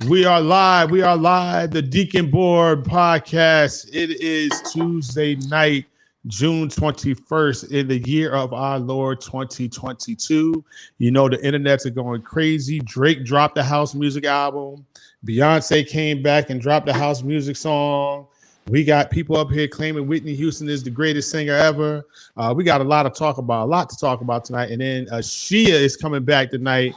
We are live. We are live. The Deacon Board podcast. It is Tuesday night, June 21st, in the year of our Lord 2022. You know, the internets are going crazy. Drake dropped the house music album. Beyonce came back and dropped the house music song. We got people up here claiming Whitney Houston is the greatest singer ever. We got a lot to talk about tonight. And then Ashia is coming back tonight.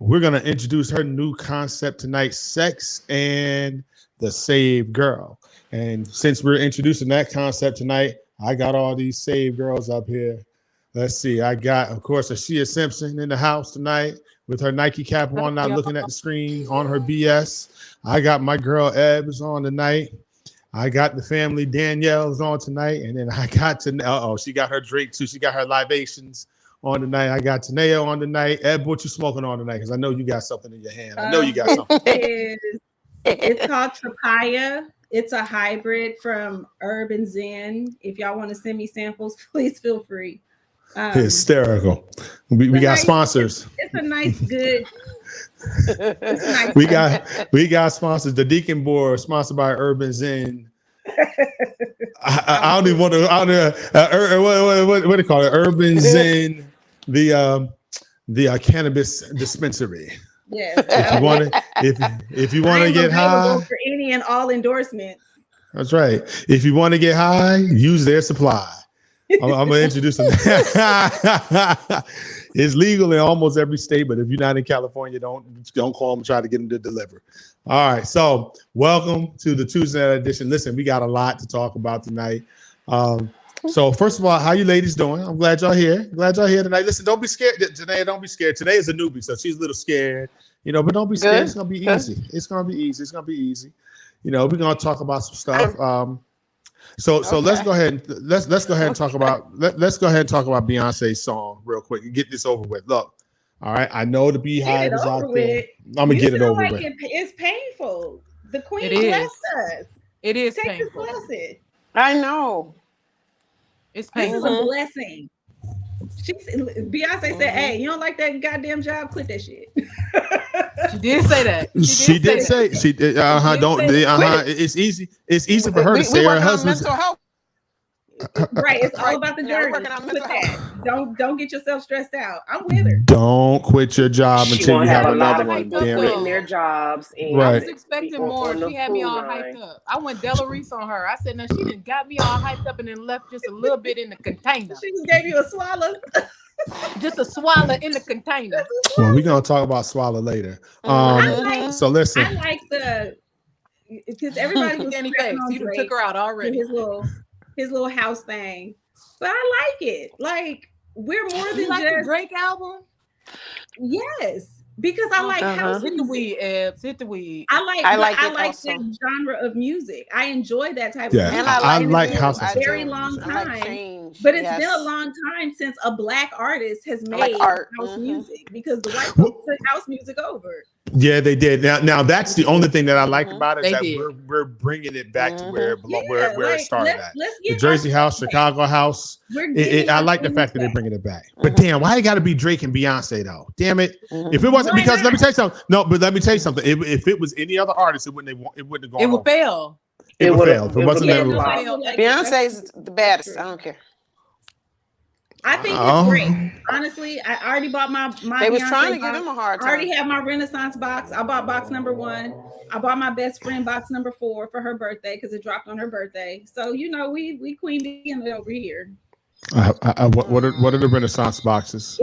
We're going to introduce her new concept tonight, Sex and the Saved Girl. And since we're introducing that concept tonight, I got all these saved girls up here. Let's see. I got, of course, Ashia Simpson in the house tonight with her Nike cap on, not looking at the screen on her BS. I got my girl Ebbs on tonight. I got the family Danielle's on tonight. And then I got to, she got her Drake too. She got her libations on tonight. I got Taneo on tonight. Eb, what you smoking on tonight? Because I know you got something in your hand. I know you got something. It's called Papaya. It's a hybrid from Herb and Zen. If y'all want to send me samples, please feel free. Hysterical. We got sponsors. It's a nice, good. We got sponsors. The Deacon Board, sponsored by Urban Zen. I don't even want to. What do you call it? Urban Zen, the cannabis dispensary. Yes. If you want to get high for any and all endorsements. That's right. If you want to get high, use their supply. I'm gonna introduce them. It's legal in almost every state, but if you're not in California, don't call them and try to get them to deliver. All right, so welcome to the Tuesday night edition. Listen, we got a lot to talk about tonight. So first of all, how you ladies doing? I'm glad y'all here. Tonight. Listen, don't be scared. Today, don't be scared. Today is a newbie, so she's a little scared, but don't be scared. It's gonna be easy. It's gonna be easy. We're gonna talk about some stuff. So let's go ahead and talk about Beyonce's song real quick and get this over with. Look, all right. I know the Beehive is out there. I'm gonna get it over with. It's painful. The Queen blessed us. It is Take painful. This blessing. I know. It's This painful. is a blessing. Beyonce said, "Hey, you don't like that goddamn job? Quit that shit." She did say that. She did say. It's easy. It's easy for her to say her husband's mental health. Right. It's all about the journey. Quit that. Don't get yourself stressed out. I'm with her. Don't quit your job until you have another one. Damn it. In their jobs. And Right. I was expecting more. She had me all hyped up. I went Della Reese on her. I said, "No, she done got me all hyped up and then left just a little bit in the container. She just gave you a swallow. Just a swallow in the container." Well, we're gonna talk about Swallow later. So listen. I like because everybody was Danny crapping Face. on You done Drake took her out already. with his little house thing, but I like it. Like we're more than You like just the Drake album? yes, because I like house Hit the music. weed, Ebbs. Hit the weed. I like that genre of music. I enjoy that type of music. And I like house a music. very long time. Change. But it's been a long time since a black artist has made art. house music because the white folks took house music over. Yeah, they did. Now that's the only thing that I like about it is that we're bringing it back to where it started at. The Jersey house, Chicago house. I like the fact that they're bringing it back. But damn, why it got to be Drake and Beyonce though? Damn it! If it wasn't because let me tell you something. No, but let me tell you something. If it was any other artist, it wouldn't have gone. It would fail. It would fail. If it wasn't Beyonce's the baddest. I don't care. I think it's great. Honestly, I already bought my They was Beyonce trying to box. give him a hard time. I already have my Renaissance box. I bought box number 1. I bought my best friend box number 4 for her birthday because it dropped on her birthday. So we Queen Bee over here. What are the Renaissance boxes?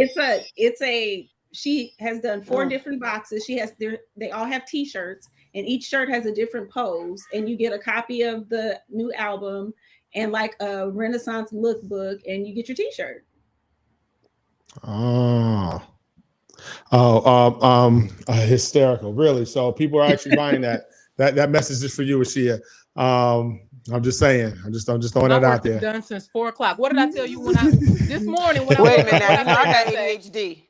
She has done 4 different boxes. They all have t-shirts and each shirt has a different pose and you get a copy of the new album and like a Renaissance lookbook and you get your t-shirt. Hysterical, really. So people are actually buying that. That message is for you, Ashia. I'm just saying. I'm just throwing that out there. Done since 4:00. What did I tell you this morning? When Wait a minute, I got ADHD.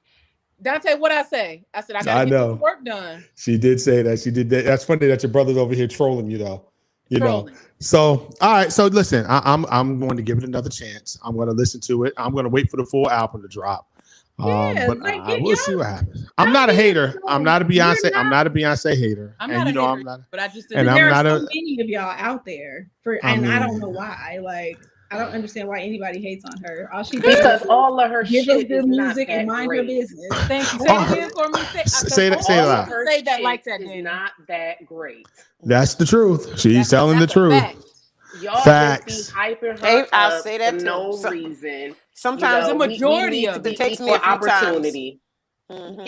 Dante, what I say? I said I gotta get this work done. She did say that. She did that. That's funny that your brother's over here trolling you, though. Trolling. So all right. So listen, I'm going to give it another chance. I'm going to listen to it. I'm going to wait for the full album to drop. But like we'll see what happens. I'm not a hater. I'm not a Beyonce. I'm not a Beyonce hater. I'm and not you a know hater, I'm not. but I just And didn't. I'm There not are so many of y'all out there I don't know why. Like, I don't understand why anybody hates on her. All she does because all of her give shit us good is music not and mind great. her business. Thank you. Say it again for me. Say it All loud. of her Say that shit like that, is Danny. not that great. That's the truth. She's telling the truth. Fact. Y'all Facts. just be hyping her I'll up say that for too. no reason. Sometimes the majority we of need it takes to me be a few opportunity. times.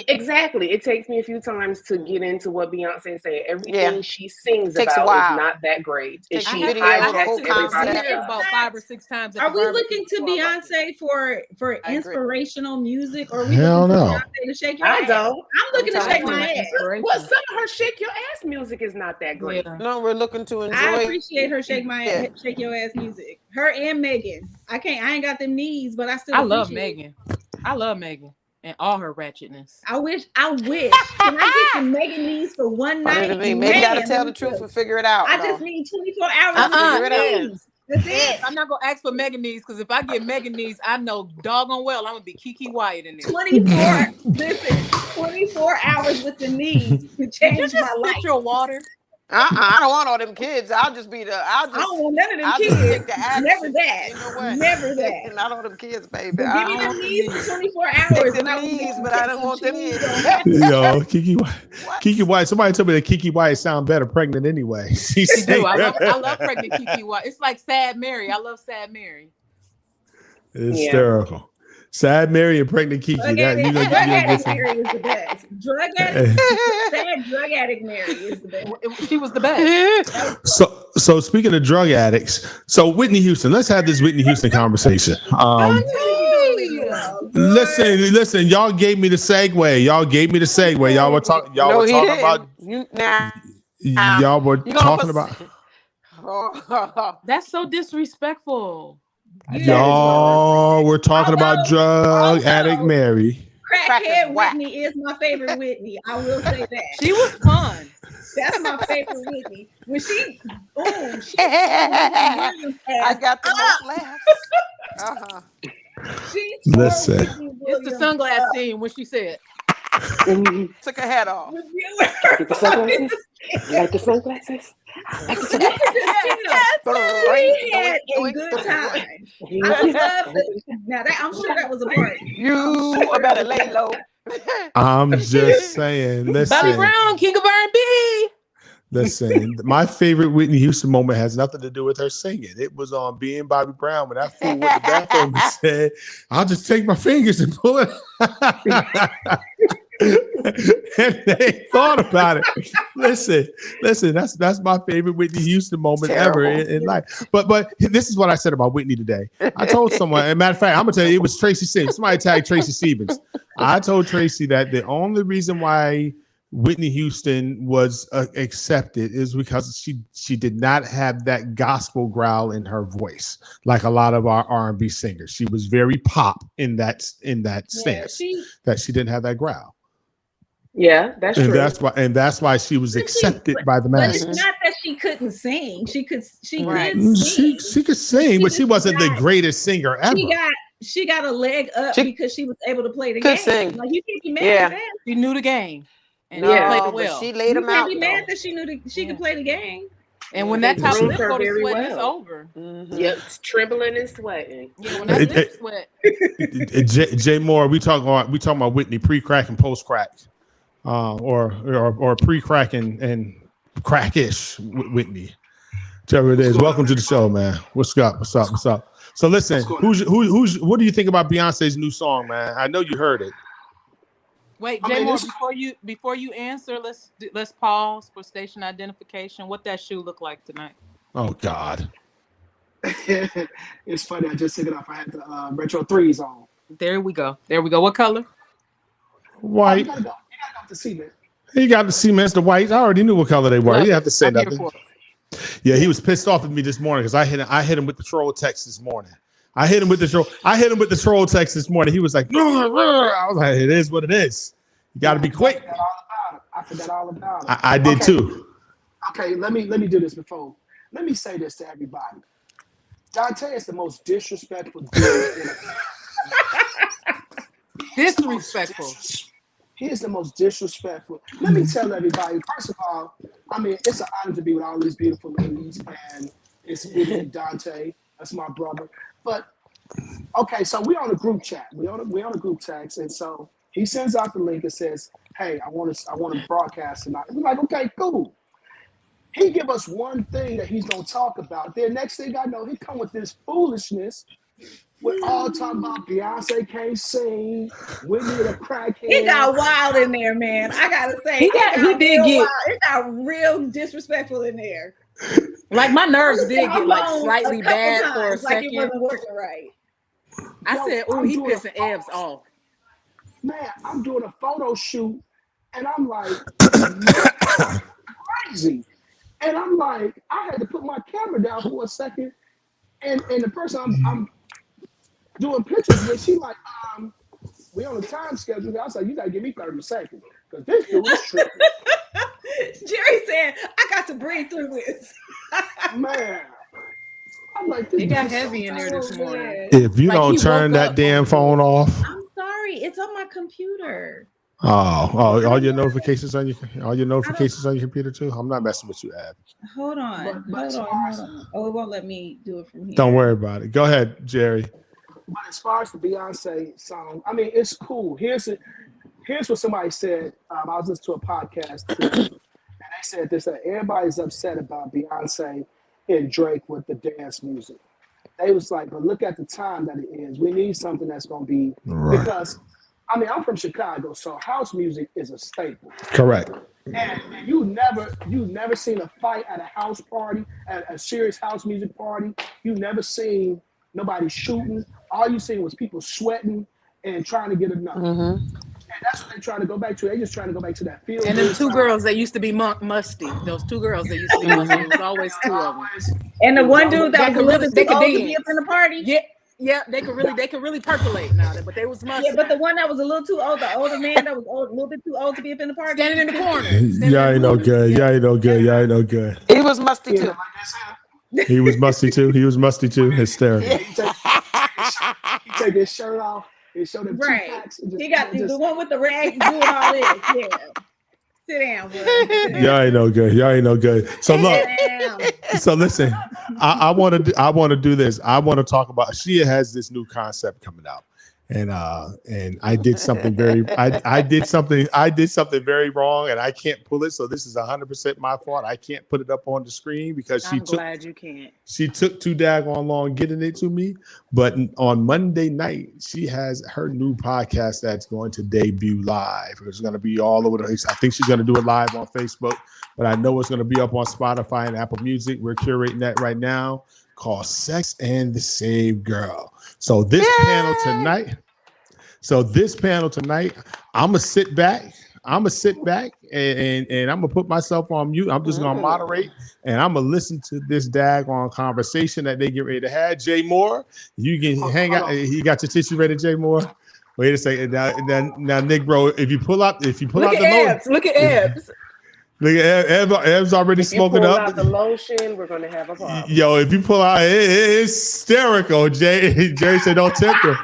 Exactly. It takes me a few times to get into what Beyonce said. Everything she sings Takes a about while. is not that great. Takes She video, hijacks whole everybody concept. else. About 5 or 6 times. Are we looking to Beyonce for I agree. inspirational music, or are we Hell looking to no. Beyonce to shake your I ass? don't. I'm looking to shake my ass. Well, some of her shake your ass music is not that great. Yeah. No, we're looking to enjoy. I appreciate her shake your ass music. Her and Megan. I ain't got them knees, but I still. I love Megan. I love Megan and all her ratchetness. I wish. Can I get the Megan knees for one night? Maybe gotta tell the truth and figure it out. I just need 24 hours to figure it out. That's it. I'm not gonna ask for Megan knees because if I get Megan knees, I know doggone well I'm gonna be Kiki Wyatt in there. 24 hours with the knees to change my life. Spit your water. I don't want all them kids. I don't want none of them kids. Never that. Never that. Not all them kids, baby. Give me them knees for 24 hours. Them knees, but I don't want them knees. Yo, Kiki White. Somebody told me that Kiki White sound better pregnant anyway. She do. I love pregnant Kiki White. It's like Sad Mary. I love Sad Mary. It's hysterical. Sad Mary and pregnant Kiki. Drug addict Mary is the best. Sad drug addict Mary is the best. She was the best. So speaking of drug addicts, so Whitney Houston, let's have this Whitney Houston conversation. Listen, y'all gave me the segue. Y'all were talking about y'all were talking about. That's so disrespectful. Y'all were talking about drug addict Mary. Crackhead Whitney is my favorite Whitney. I will say that. She was fun. That's my favorite Whitney. When she I got the most laughs. Listen. It's the sunglass scene when she said took her hat off. Like the sunglasses? Like the sunglasses? We had a good time. I love now that I'm sure that was a part. You better lay low. I'm just saying. Listen, Bobby Brown, King of R&B. Listen, my favorite Whitney Houston moment has nothing to do with her singing. It was on being Bobby Brown when that fool went to the bathroom and said, "I'll just take my fingers and pull it." And they thought about it. Listen. That's my favorite Whitney Houston moment ever in life. But this is what I said about Whitney today. I told someone. As a matter of fact, I'm gonna tell you, it was Tracy Stevens. Somebody tagged Tracy Stevens. I told Tracy that the only reason why Whitney Houston was accepted is because she did not have that gospel growl in her voice like a lot of our R&B singers. She was very pop in that stance that she didn't have that growl. Yeah, that's true. That's why she was accepted by the masses. But it's not that she couldn't sing. She could sing. She could sing, but she wasn't the greatest singer ever. She got a leg up because she was able to play the game. Sing. Like, you can't be mad at that. She knew the game. And played it well. She laid them out. You can't be mad that she knew she could play the game. And when that top lip go to sweat, it's over. Yep, trembling and sweating. Yeah, when that lip sweat. Jay Moore, we talking about Whitney pre-crack and post-crack, or pre-crack and crack-ish Whitney. Whichever it is. Welcome to the show, man. What's up? So listen, what do you think about Beyonce's new song, man? I know you heard it. Wait, Jay Moore, before you answer, let's pause for station identification. What that shoe look like tonight? Oh God. It's funny. I just took it off. I had the retro 3s on. There we go. What color? White. You gotta go with the cement. He got the cements, the whites. I already knew what color they were. You didn't have to say nothing. Yeah, he was pissed off at me this morning because I hit him with the troll text this morning. I hit him with the troll text this morning. He was like, I was like, it is what it is. You got to be quick. I forgot all about it. I did too. Okay, let me do this before. Let me say this to everybody. Dante is the most disrespectful dude. Disrespectful. He is the most disrespectful. Let me tell everybody, first of all, I mean, it's an honor to be with all these beautiful ladies, and it's Whitney Dante. That's my brother. But okay, so we on a group chat. We on a group text, and so he sends out the link and says, "Hey, I want to broadcast tonight." We're like, "Okay, cool." He give us one thing that he's gonna talk about. Then next thing I know, he come with this foolishness. We're all talking about Beyonce can't sing, Whitney the crackhead. It got wild in there, man. I gotta say, He did get wild. It got real disrespectful in there. Like my nerves did get like slightly bad for a second. It wasn't working right. I said, "Oh, he pissing Ebs off." Man, I'm doing a photo shoot, and I'm like, crazy. And I'm like, I had to put my camera down for a second, and the person I'm doing pictures with, she like, we on a time schedule. I was like, you gotta give me 30 seconds because this dude is tripping. Jerry said, I got to breathe through this. Man, I'm like, this it got heavy in there this morning. If you don't turn that damn phone off. I'm sorry, it's on my computer. All your notifications on your computer too. I'm not messing with you, Ab. Hold on. Hold on. Oh, it won't let me do it from here. Don't worry about it. Go ahead, Jerry. But as far as the Beyonce song, I mean, it's cool. Here's what somebody said. I was listening to a podcast too, and they said this: that everybody's upset about Beyonce and Drake with the dance music. They was like, but look at the time that it is. We need something that's going to be because. I mean, I'm from Chicago, so house music is a staple. Correct. And you've never seen a fight at a house party, at a serious house music party. You've never seen nobody shooting. All you seen was people sweating and trying to get a nut. And that's what they're trying to go back to. They're just trying to go back to that field. And them two girls that used to be musty. Those two girls that used to be musty. It was always two of them. And the one dude that was a little too old to be up in the party. Yeah, they could really percolate now, but they was musty. Yeah, but the one that was a little too old, the older man that was a little bit too old to be up in the party, standing in the corner. Yeah, I know good. Yeah, I know good. Yeah, I know good. He was musty too. He was musty too. He was musty too. Hysterical. He take his shirt off and show them 2 packs. He got the one with the rags doing all this. Yeah. Sit down, bro. Yeah, I know good. Yeah, I know good. So look. So listen, I want to do this. I want to talk about. Ashia has this new concept coming out, and I did something very. I did something very wrong, and I can't pull it. So this is 100% my fault. I can't put it up on the screen because I'm glad you can't. She took too daggone long getting it to me. But on Monday night, she has her new podcast that's going to debut live. It's going to be all over the place. I think she's going to do it live on Facebook, but I know it's going to be up on Spotify and Apple Music. We're curating that right now, called Sex and the Save Girl. So this panel tonight, I'm going to sit back. I'm and I'm gonna put myself on mute. I'm just gonna moderate and I'm gonna listen to this daggone conversation that they get ready to have. Jay Moore, you can hang out. You got your tissue ready, Jay Moore? Wait a second. Now, Nick, bro, if you pull out the Ebs. Look at Ebs. Look at Ebs already smoking up. Out the lotion, we're gonna have a problem. Yo, if you pull out, it's hysterical. Jay said, "Don't tempt her."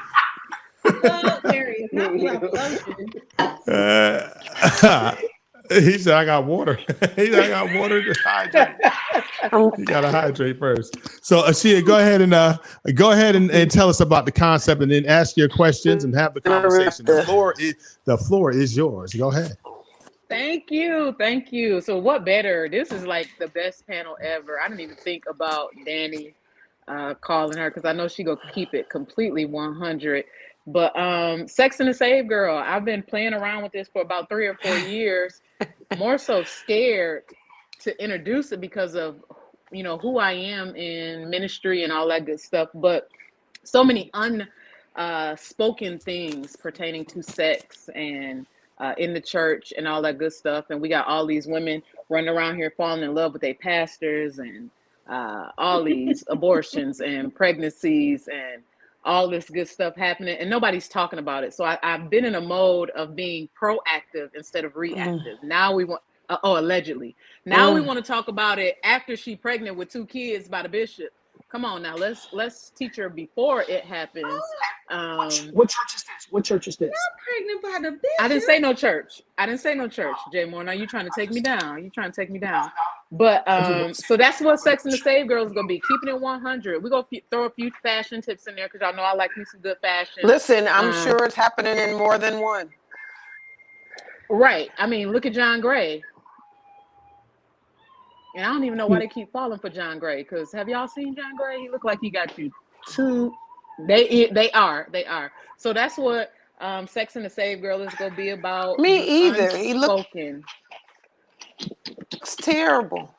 He said, I got water. He said, I got water to hydrate. You gotta hydrate first. So Ashia, go ahead and tell us about the concept and then ask your questions and have the conversation. The floor is yours. Go ahead. Thank you. So what better? This is like the best panel ever. I didn't even think about Danny calling her because I know she gonna keep it completely 100. But Sex and the Save Girl, I've been playing around with this for about 3 or 4 years, more so scared to introduce it because of, who I am in ministry and all that good stuff. But so many unspoken things pertaining to sex and in the church and all that good stuff. And we got all these women running around here falling in love with their pastors and all these abortions and pregnancies and all this good stuff happening, and nobody's talking about it. So I've been in a mode of being proactive instead of reactive. Now we want, allegedly. Now we want to talk about it after she's pregnant with 2 kids by the bishop. Come on now, let's teach her before it happens. What church is this? What church is this? Pregnant by the bishop. I didn't say no church. Jay Moore. Now you trying to take me down. But so that's what Sex and the Save Girl is gonna be, keeping it 100. We're gonna throw a few fashion tips in there because y'all know I like me some good fashion. Listen, I'm sure it's happening in more than one. Right. I mean, look at John Gray. And I don't even know why they keep falling for John Gray. Because have y'all seen John Gray? He look like he got you two. They are. So that's what Sex and the Save Girl is gonna be about. Me either. He looks terrible.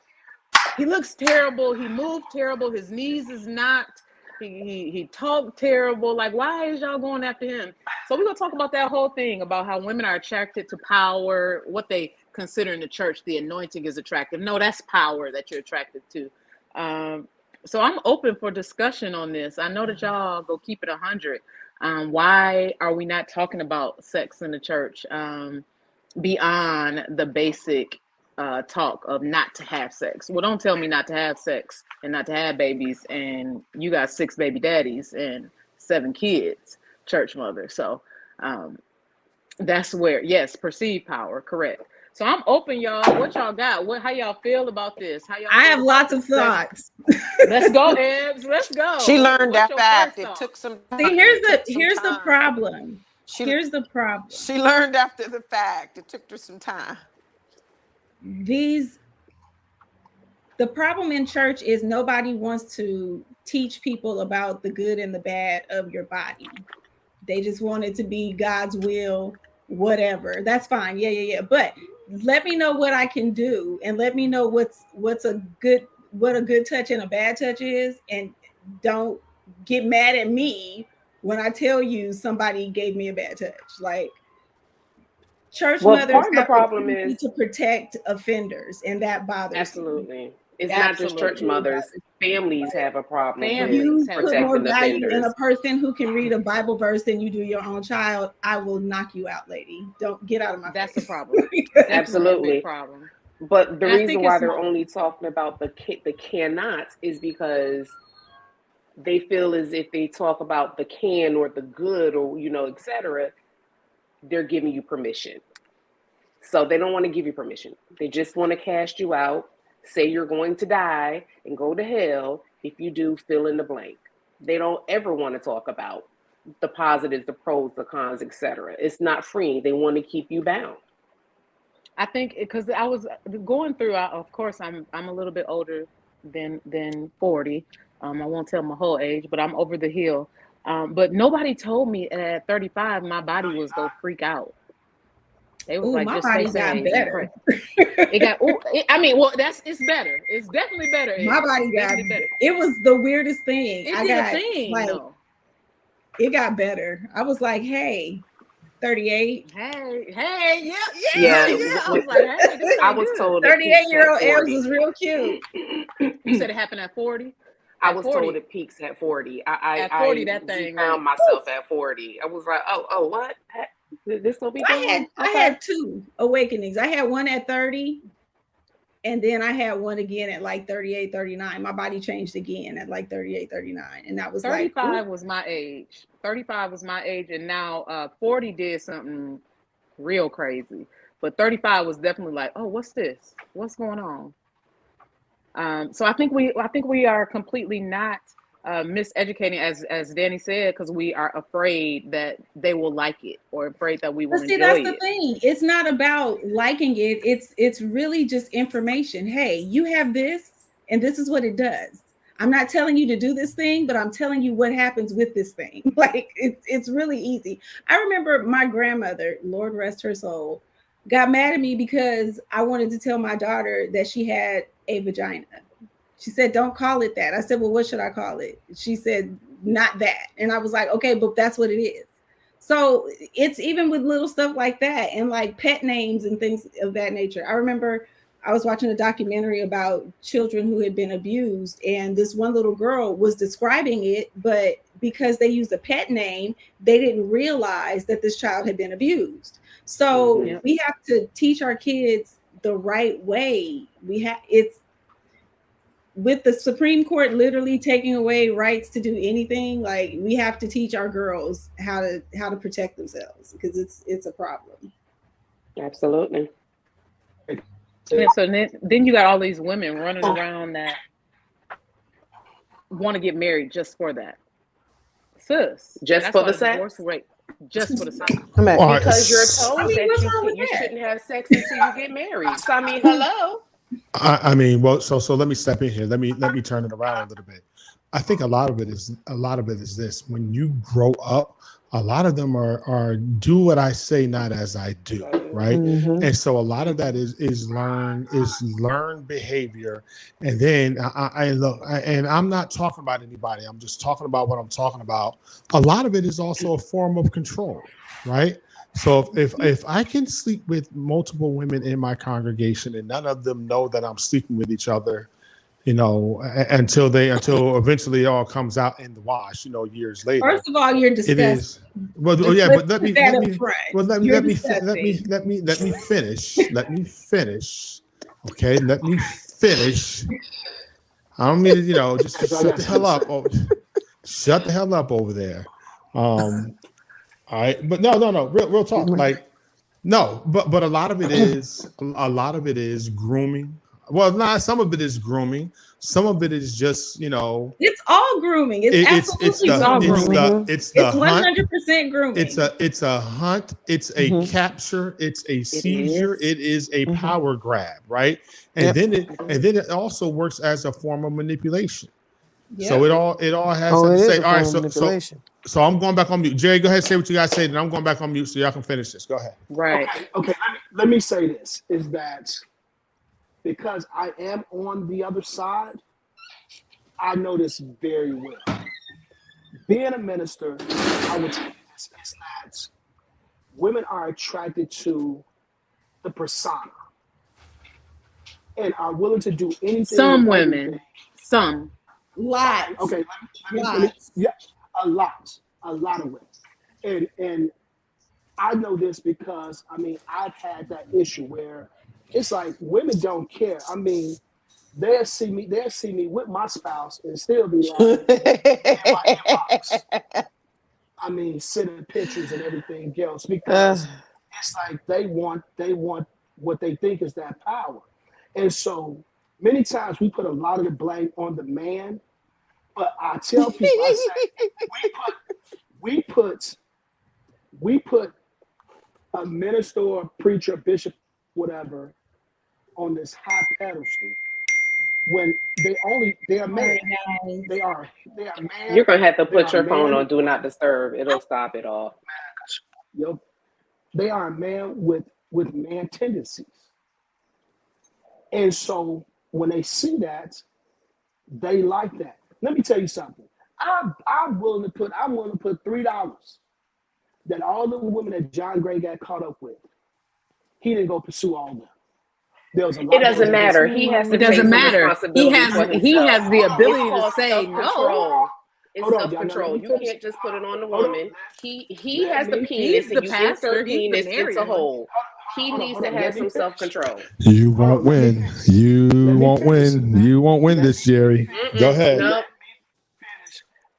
He looks terrible. He moved terrible. His knees is knocked. He talked terrible. Like, why is y'all going after him? So we're gonna talk about that whole thing about how women are attracted to power, what they consider in the church the anointing is attractive. No, that's power that you're attracted to. So I'm open for discussion on this. I know that y'all go keep it 100. Why are we not talking about sex in the church beyond the basic talk of not to have sex? Well, don't tell me not to have sex and not to have babies and you got 6 baby daddies and 7 kids, church mother. So that's where, yes, perceived power, correct. So I'm open, y'all. What y'all got? How y'all feel about this? I have lots of thoughts. Let's go, Ebs. Let's go. She learned that fact. It took some time. See, here's the problem. Here's the problem. She learned after the fact. It took her some time. The problem in church is nobody wants to teach people about the good and the bad of your body. They just want it to be God's will, whatever. That's fine. Yeah. But let me know what I can do, and let me know what a good touch and a bad touch is, and don't get mad at me when I tell you somebody gave me a bad touch. Like, church mothers part of the problem is to protect offenders, and that bothers absolutely. me. It's not just church mothers. Families have a problem. You put more value in a person who can read a Bible verse than you do your own child. I will knock you out, lady. Don't get out of my face. That's a problem. Absolutely. A problem. But the reason why they're only talking about the cannots is because they feel as if they talk about the can or the good or, etc., they're giving you permission. So they don't want to give you permission. They just want to cast you out, say you're going to die and go to hell if you do fill in the blank. They don't ever want to talk about the positives, the pros, the cons, etc. It's not free. They want to keep you bound. I think because I was going through, of course, I'm a little bit older than 40. I won't tell my whole age, but I'm over the hill. But nobody told me at 35 my body was gonna freak out. They was like, my just body got better. It got. It's better. It's definitely better. My body got better. It was the weirdest thing. It got better. I was like, hey, 38. Hey, yeah. I was like, hey, I was told 38-year-old Ebs was real cute. You said it happened at 40. I was told it peaks at 40. At 40, that thing found myself at 40. I was like, oh, what? This will be. I had 2 awakenings. I had one at 30, and then I had one again at like 38, 39. My body changed again at like 38, 39, and that was 35 was my age. 35 was my age, and now 40 did something real crazy. But 35 was definitely like, oh, what's this? What's going on? So I think we are completely not miseducating, as Danny said, because we are afraid that they will like it or afraid that we will enjoy it. That's the thing. It's not about liking it. It's really just information. Hey, you have this, and this is what it does. I'm not telling you to do this thing, but I'm telling you what happens with this thing. Like, it's really easy. I remember my grandmother, Lord rest her soul, got mad at me because I wanted to tell my daughter that she had a vagina. She said, don't call it that. I said, well, what should I call it? She said, not that. And I was like, okay, but that's what it is. So it's even with little stuff like that and like pet names and things of that nature. I remember I was watching a documentary about children who had been abused, and this one little girl was describing it, but because they used a pet name, they didn't realize that this child had been abused. So we have to teach our kids the right way. with the Supreme Court literally taking away rights to do anything, like we have to teach our girls how to protect themselves because it's a problem. Absolutely. Yeah, so then you got all these women running around that want to get married just for that. Sis. Just for the sex? Rate, just for the sex. Because you're told that you shouldn't have sex until you get married. So I mean, hello. I mean, well, so let me step in here. Let me turn it around a little bit. I think a lot of it is this. When you grow up, a lot of them are do what I say, not as I do, right? Mm-hmm. And so a lot of that is learned behavior. And then I look, and I'm not talking about anybody. I'm just talking about what I'm talking about. A lot of it is also a form of control, right? So if I can sleep with multiple women in my congregation and none of them know that I'm sleeping with each other, you know, until eventually it all comes out in the wash, you know, years later. First of all, you're disgusting. It is. Well, yeah, but let me finish. Okay, let me finish. I don't mean to, you know, just shut the hell up. Shut the hell up over there. All right, but no, real talk. Like, no, but a lot of it is grooming. Well, some of it is grooming. Some of it is just, you know, it's all grooming. It's 100% grooming. It's a hunt. It's a capture. It's a seizure. It is a power grab, right? And then it also works as a form of manipulation. Yep. So it all has to say. All right, so I'm going back on mute. Jerry, go ahead, say what you guys say, and I'm going back on mute so y'all can finish this. Go ahead. Right. Okay. Let me say this: is that because I am on the other side, I know this very well. Being a minister, I would tell you this: is that women are attracted to the persona and are willing to do anything. Some women, some. Lots. Okay, a lot of women, and I know this because I mean I've had that issue where it's like women don't care. I mean, they'll see me with my spouse and still be like, in my inbox. I mean, sending pictures and everything else because it's like they want what they think is that power, and so many times we put a lot of the blame on the man. But I tell people, I say, we put a minister or a preacher, bishop, whatever, on this high pedestal when they are man. They are man. You're gonna have to put your phone on do not disturb. It'll stop it all. Yep. They are a man with man tendencies. And so when they see that, they like that. Let me tell you something. I'm willing to put $3 that all the women that John Gray got caught up with, he didn't go pursue all of them. It doesn't matter. He has to. It doesn't matter. He has the ability to say no. It's self-control. You can't just put it on the woman. He has the penis, and you insert the penis into hole. He needs to have some self-control. You won't win. You won't win. You won't win this, Jerry. Go ahead. Nope.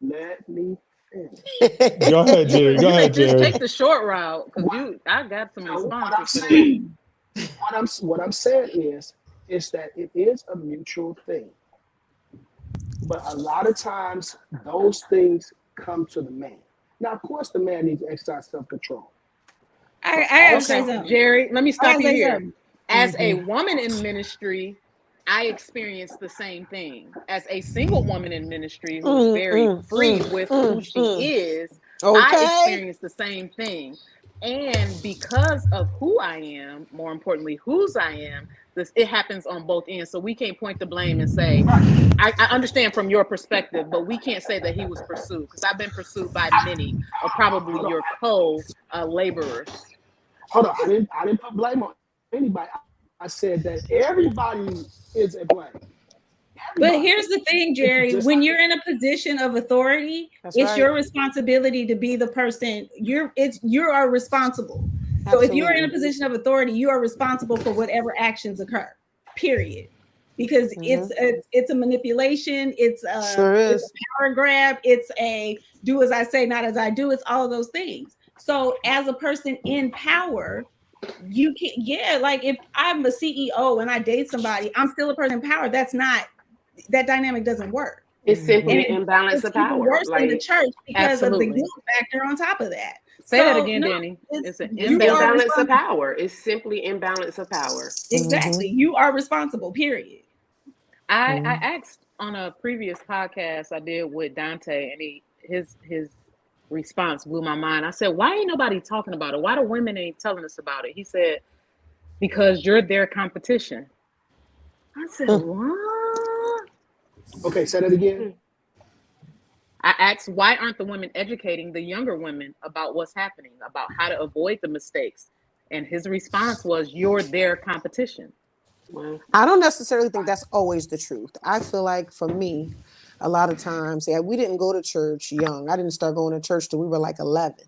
Let me finish. Go ahead, Jerry. Go ahead, Jerry. Just take the short route because I got some responses. What I'm saying is that it is a mutual thing. But a lot of times those things come to the man. Now, of course, the man needs extra self-control. I have to say something. Jerry, let me stop you here. As a woman in ministry, I experienced the same thing. As a single woman in ministry who's very free with who she is, I experienced the same thing. And because of who I am, more importantly, whose I am, it happens on both ends. So we can't point the blame and say, I understand from your perspective, but we can't say that he was pursued because I've been pursued by many of probably your co-laborers. Hold on, I didn't put blame on anybody. I said that everybody is at blame. But here's the thing, Jerry, when you're in a position of authority, it's your responsibility to be the person. You are responsible. So if you are in a position of authority, you are responsible for whatever actions occur, period. because it's a manipulation, it's a power grab, it's a do as I say, not as I do. It's all of those things. So as a person in power, you can like if I'm a CEO and I date somebody, I'm still a person in power. That dynamic doesn't work. It's simply an imbalance of power. It's worse in the church because of the guilt factor on top of that. Say that again, Danny. It's an imbalance of power. It's simply imbalance of power. Exactly. You are responsible, period. I asked on a previous podcast I did with Dante, and his response blew my mind. I said, why ain't nobody talking about it? Why the women ain't telling us about it? He said, because you're their competition. I said, what? Okay, say that again. I asked, why aren't the women educating the younger women about what's happening, about how to avoid the mistakes? And his response was, you're their competition. I don't necessarily think that's always the truth. I feel like for me, a lot of times, we didn't go to church young. I didn't start going to church till we were like 11.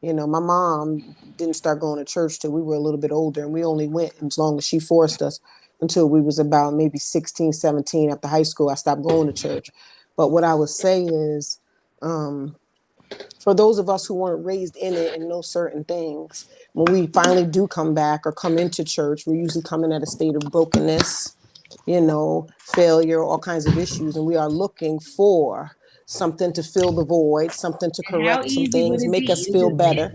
You know, my mom didn't start going to church till we were a little bit older, and we only went as long as she forced us until we was about maybe 16, 17. After high school, I stopped going to church. But what I would say is, for those of us who weren't raised in it and know certain things, when we finally do come back or come into church, we're usually coming at a state of brokenness, failure, all kinds of issues. And we are looking for something to fill the void, something to correct some things, make us feel better.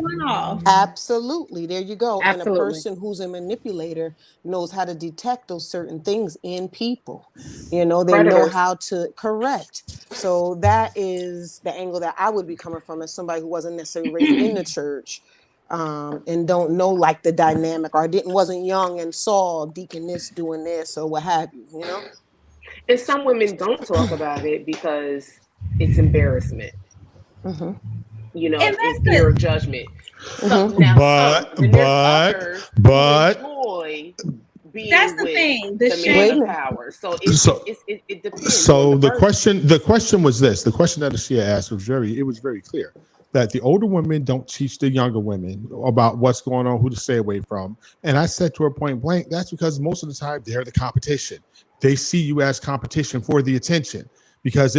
Absolutely. There you go. Absolutely. And a person who's a manipulator knows how to detect those certain things in people. They know how to correct. So that is the angle that I would be coming from as somebody who wasn't necessarily raised in the church, and don't know like the dynamic, or wasn't young and saw deacon this doing this or what have you, And some women don't talk about it because it's embarrassment. It's fear of judgment. But enjoy being that's the thing. The man of power. So it depends. So the question was this. The question that Ashia asked was very clear. That the older women don't teach the younger women about what's going on, who to stay away from. And I said to her point blank, that's because most of the time they're the competition. They see you as competition for the attention, because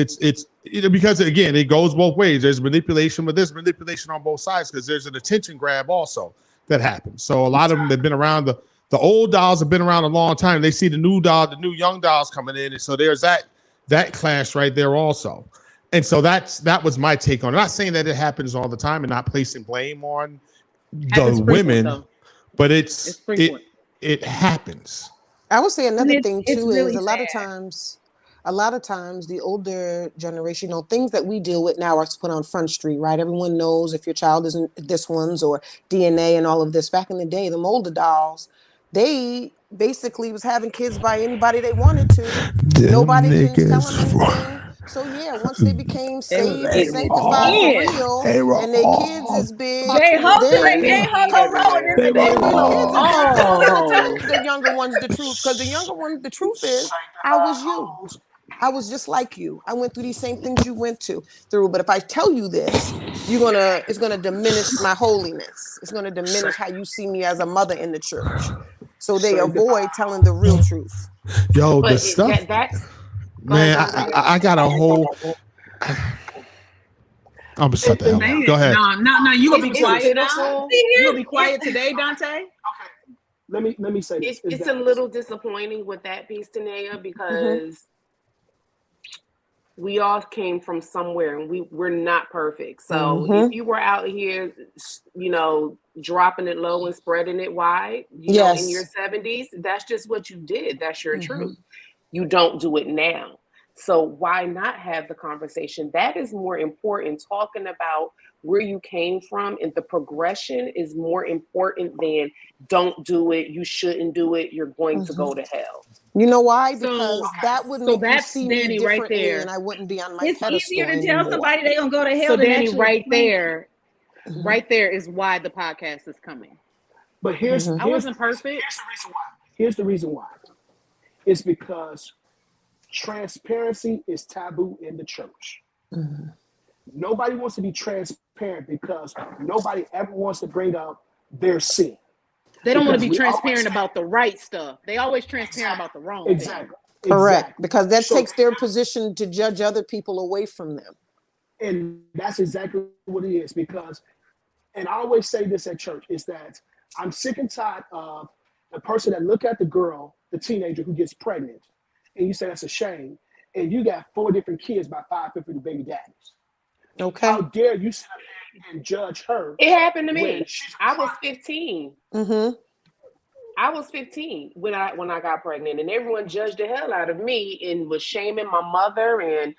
because again, it goes both ways. There's manipulation, but there's manipulation on both sides because there's an attention grab also that happens. So a lot of them have been around, the old dolls have been around a long time. They see the new young dolls coming in. And so there's that clash right there also. And so that was my take on it. I'm not saying that it happens all the time and not placing blame on the women, but it happens. I would say another thing too is a lot of times the older generation, things that we deal with now are put on Front Street, right? Everyone knows if your child isn't this one's or DNA and all of this. Back in the day, the older dolls, they basically was having kids by anybody they wanted to. Nobody can tell them anything. So once they became saved and sanctified for real, and their kids is big, the younger ones the truth, because the younger ones the truth is, I was you. I was just like you. I went through these same things you went through. But if I tell you this, it's gonna diminish my holiness. It's gonna diminish how you see me as a mother in the church. So they avoid telling the real truth. Yo, the stuff. Man, I got a whole. I'm gonna shut the hell up. Go ahead. No, you gonna be quiet now. You gonna be quiet today, Dante? Okay. Let me say this. It's a little disappointing with that piece, Tanea, because we all came from somewhere, and we're not perfect. So if you were out here, dropping it low and spreading it wide, in your 70s, that's just what you did. That's your truth. You don't do it now. So why not have the conversation? That is more important. Talking about where you came from and the progression is more important than don't do it, you shouldn't do it, you're going to go to hell. You know why? Because that would make you see Danny me differently, right there. and I wouldn't be on my pedestal. It's easier to anymore. tell somebody they're gonna go to hell. So Danny, right there is why the podcast is coming. But I wasn't perfect. Here's the reason why. It's because transparency is taboo in the church. Nobody wants to be transparent because nobody ever wants to bring up their sin. They don't want to be transparent about the right stuff. They always transparent about the wrong thing. Correct, Exactly. because that So, takes their position to judge other people away from them. and that's exactly what it is. Because, and I always say this at church, is that I'm sick and tired of the person that look at the girl, the teenager who gets pregnant, and you say that's a shame, and you got 4 different kids by 5 different baby daddies. Okay. How dare you sit up there and judge her? It happened to when me. she's I was 15. Mm-hmm. I was 15 when I got pregnant, and everyone judged the hell out of me and was shaming my mother, and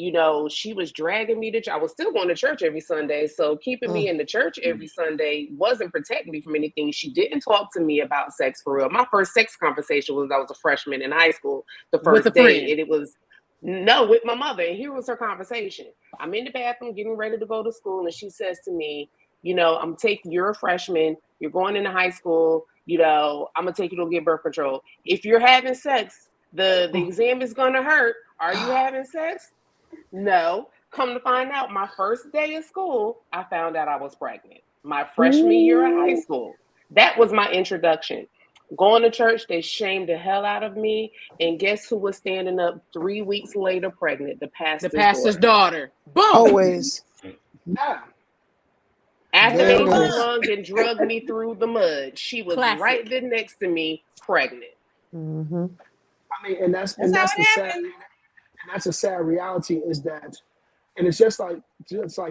you know, she was dragging me to church. I was still going to church every Sunday, so keeping me in the church every Sunday wasn't protecting me from anything. She didn't talk to me about sex for real. My first sex conversation was I was a freshman in high school, the first With a day, friend. and it was no, with my mother. And here was her conversation. I'm in the bathroom getting ready to go to school, and she says to me, you know, you're a freshman, you're going into high school, you know, I'm gonna take you to get birth control. If you're having sex, the exam is gonna hurt. Are you having sex? No. Come to find out, my first day of school, I found out I was pregnant. My freshman year in high school. That was my introduction. Going to church, they shamed the hell out of me. And guess who was standing up 3 weeks later pregnant? The pastor's daughter. Boom. Always. Now, After There they it is. slung and drugged me through the mud, she was Classic. right there next to me, pregnant. Mm-hmm. I mean, and that's how the it sad, happened. and that's a sad reality is that, and it's just like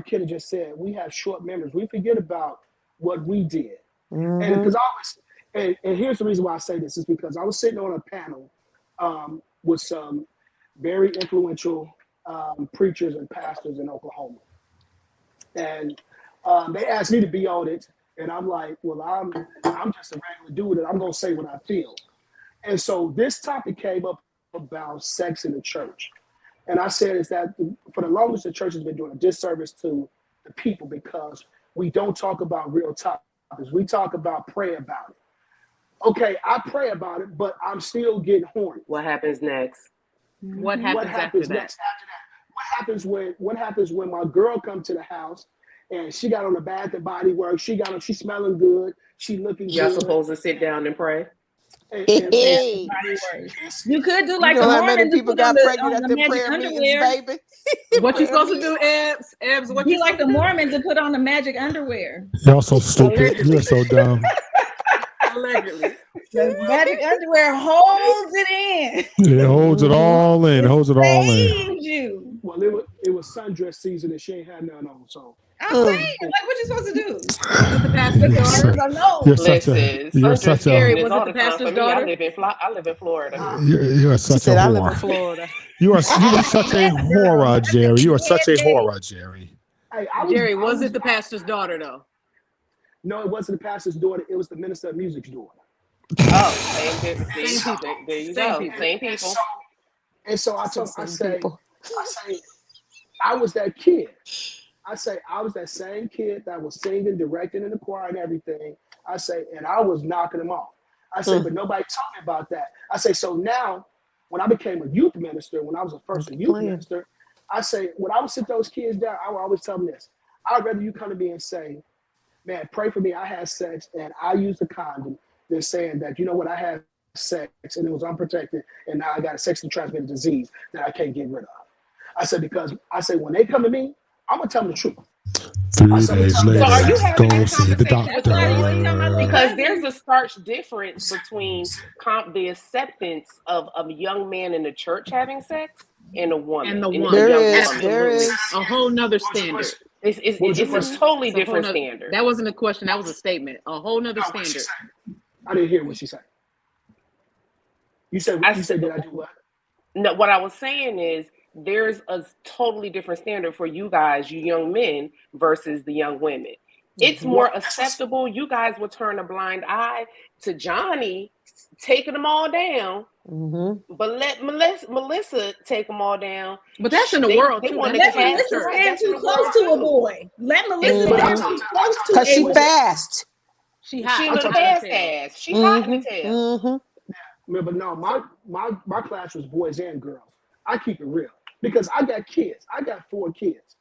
Kenny just said, we have short memories. We forget about what we did, and because I always, and here's the reason why I say this is because I was sitting on a panel with some very influential preachers and pastors in Oklahoma, and they asked me to be on it, and I'm like, well, I'm just a regular dude, and I'm gonna say what I feel. And so this topic came up about sex in the church. And I said is that for the longest, the church has been doing a disservice to the people because we don't talk about real topics. We talk about pray about it. Okay, I pray about it, but I'm still getting horny. What happens next? What What happens happens after next after that? What happens when my girl comes to the house and she got on the Bath and Body Works, she smelling good, she looking Y'all good. supposed to sit down and pray? And Hey. You could do You like know the how many Mormons and people put on got pregnant on at the the magic prayer meetings, underwear. baby? that? What you supposed to do, Ebbs? Ebbs, what Be you like the supposed to do? Mormons and put on the magic underwear. Y'all so stupid. You're so dumb. Allegedly. The magic underwear holds it in. It holds it all in. Holds it all in. Saves you. well, it was sundress season and she ain't had none on, so I'm saying, like, what you supposed to do? Was it the pastor's You're daughter? so- No. You're such a. Listen, You're sundress such Jerry, a. season is was it all the the time pastor's for me. daughter? I live in Florida. You're She such said, a I live in whore. Florida. You are such a horror, Jerry. You are such a horror, Jerry. hey, Jerry, was it the pastor's daughter though? No, it wasn't the pastor's daughter. It was the minister of music's daughter. Oh, same people. There you Same go. people. Same people. And so I Same say, people. I was that kid. I say I was that same kid that was singing, directing in the choir and everything. I say, and I was knocking them off. I say, but nobody told me about that. I say, so now when I became a youth minister, when I was a first youth minister, I say, when I would sit those kids down, I would always tell them this. I'd rather you come to me and say, man, pray for me. I had sex and I used a condom than saying that, you know what, I had sex and it was unprotected and now I got a sexually transmitted disease that I can't get rid of. I said, because I say, when they come to me, I'm going to tell them the truth. 3 days later, So are you having go this see the conversation with your doctor. because there's a stark difference between the acceptance of a young man in the church having sex and a woman. And the and woman. There young is, woman. there is. A whole nother standard. It's a totally It's a whole different nother- standard. That wasn't a question. That was a statement. A whole nother standard. I didn't hear what she said. You said, did I do what? No, what I was saying is there's a totally different standard for you guys, you young men, versus the young women. It's more acceptable. You guys will turn a blind eye to Johnny taking them all down, but let Melissa take them all down. But that's in the world too. Let That's Melissa stand too close to a boy. Let Melissa stand too close to Because she boy. fast. She hot. She a little fast ass. She hot in the tail. But no, my class was boys and girls. I keep it real because I got kids. I got 4 kids.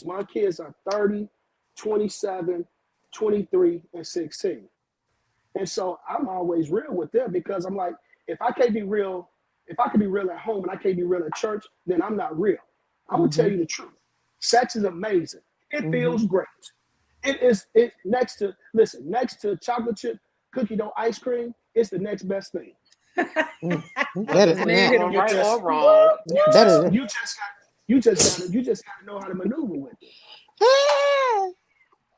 My kids are 30, 27, 23, and 16. And so I'm always real with them because I'm like, if I can't be real, if I can be real at home and I can't be real at church, then I'm not real. I'm gonna tell you the truth. Sex is amazing. It feels great. It next to chocolate chip cookie dough ice cream, it's the next best thing. Better than Man, that. hit 'em with Right this. or wrong. Better than You just gotta know how to maneuver with it.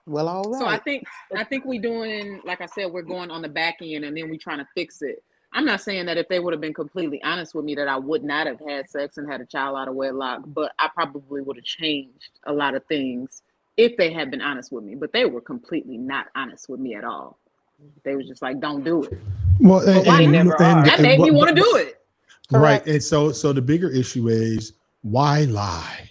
Well, all right. So I think we doing, like I said, we're going on the back end and then we trying to fix it. I'm not saying that if they would have been completely honest with me that I would not have had sex and had a child out of wedlock, but I probably would have changed a lot of things if they had been honest with me. But they were completely not honest with me at all. They was just like, "Don't do it." Well, But why they never are. That made me want to do it. Right. And so the bigger issue is why lie?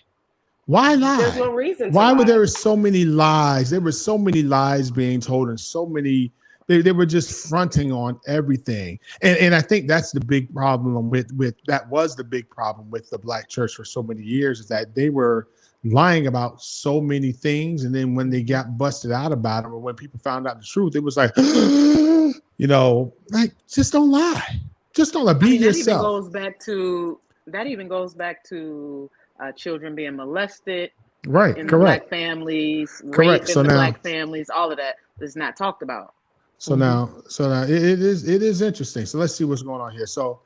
Why lie? There's no reason to Why lie. were there so many lies? There were so many lies being told and so many they were just fronting on everything. And I think that's the big problem with that was the big problem with the Black church for so many years, is that they were lying about so many things. And then when they got busted out about them, or when people found out the truth, it was like, like, just don't lie. Just don't lie. Be yourself. That even goes back to children being molested. Right. In Correct. Black families, Correct. rape in the Black families, all of that is not talked about. So now it is interesting. So let's see what's going on here. So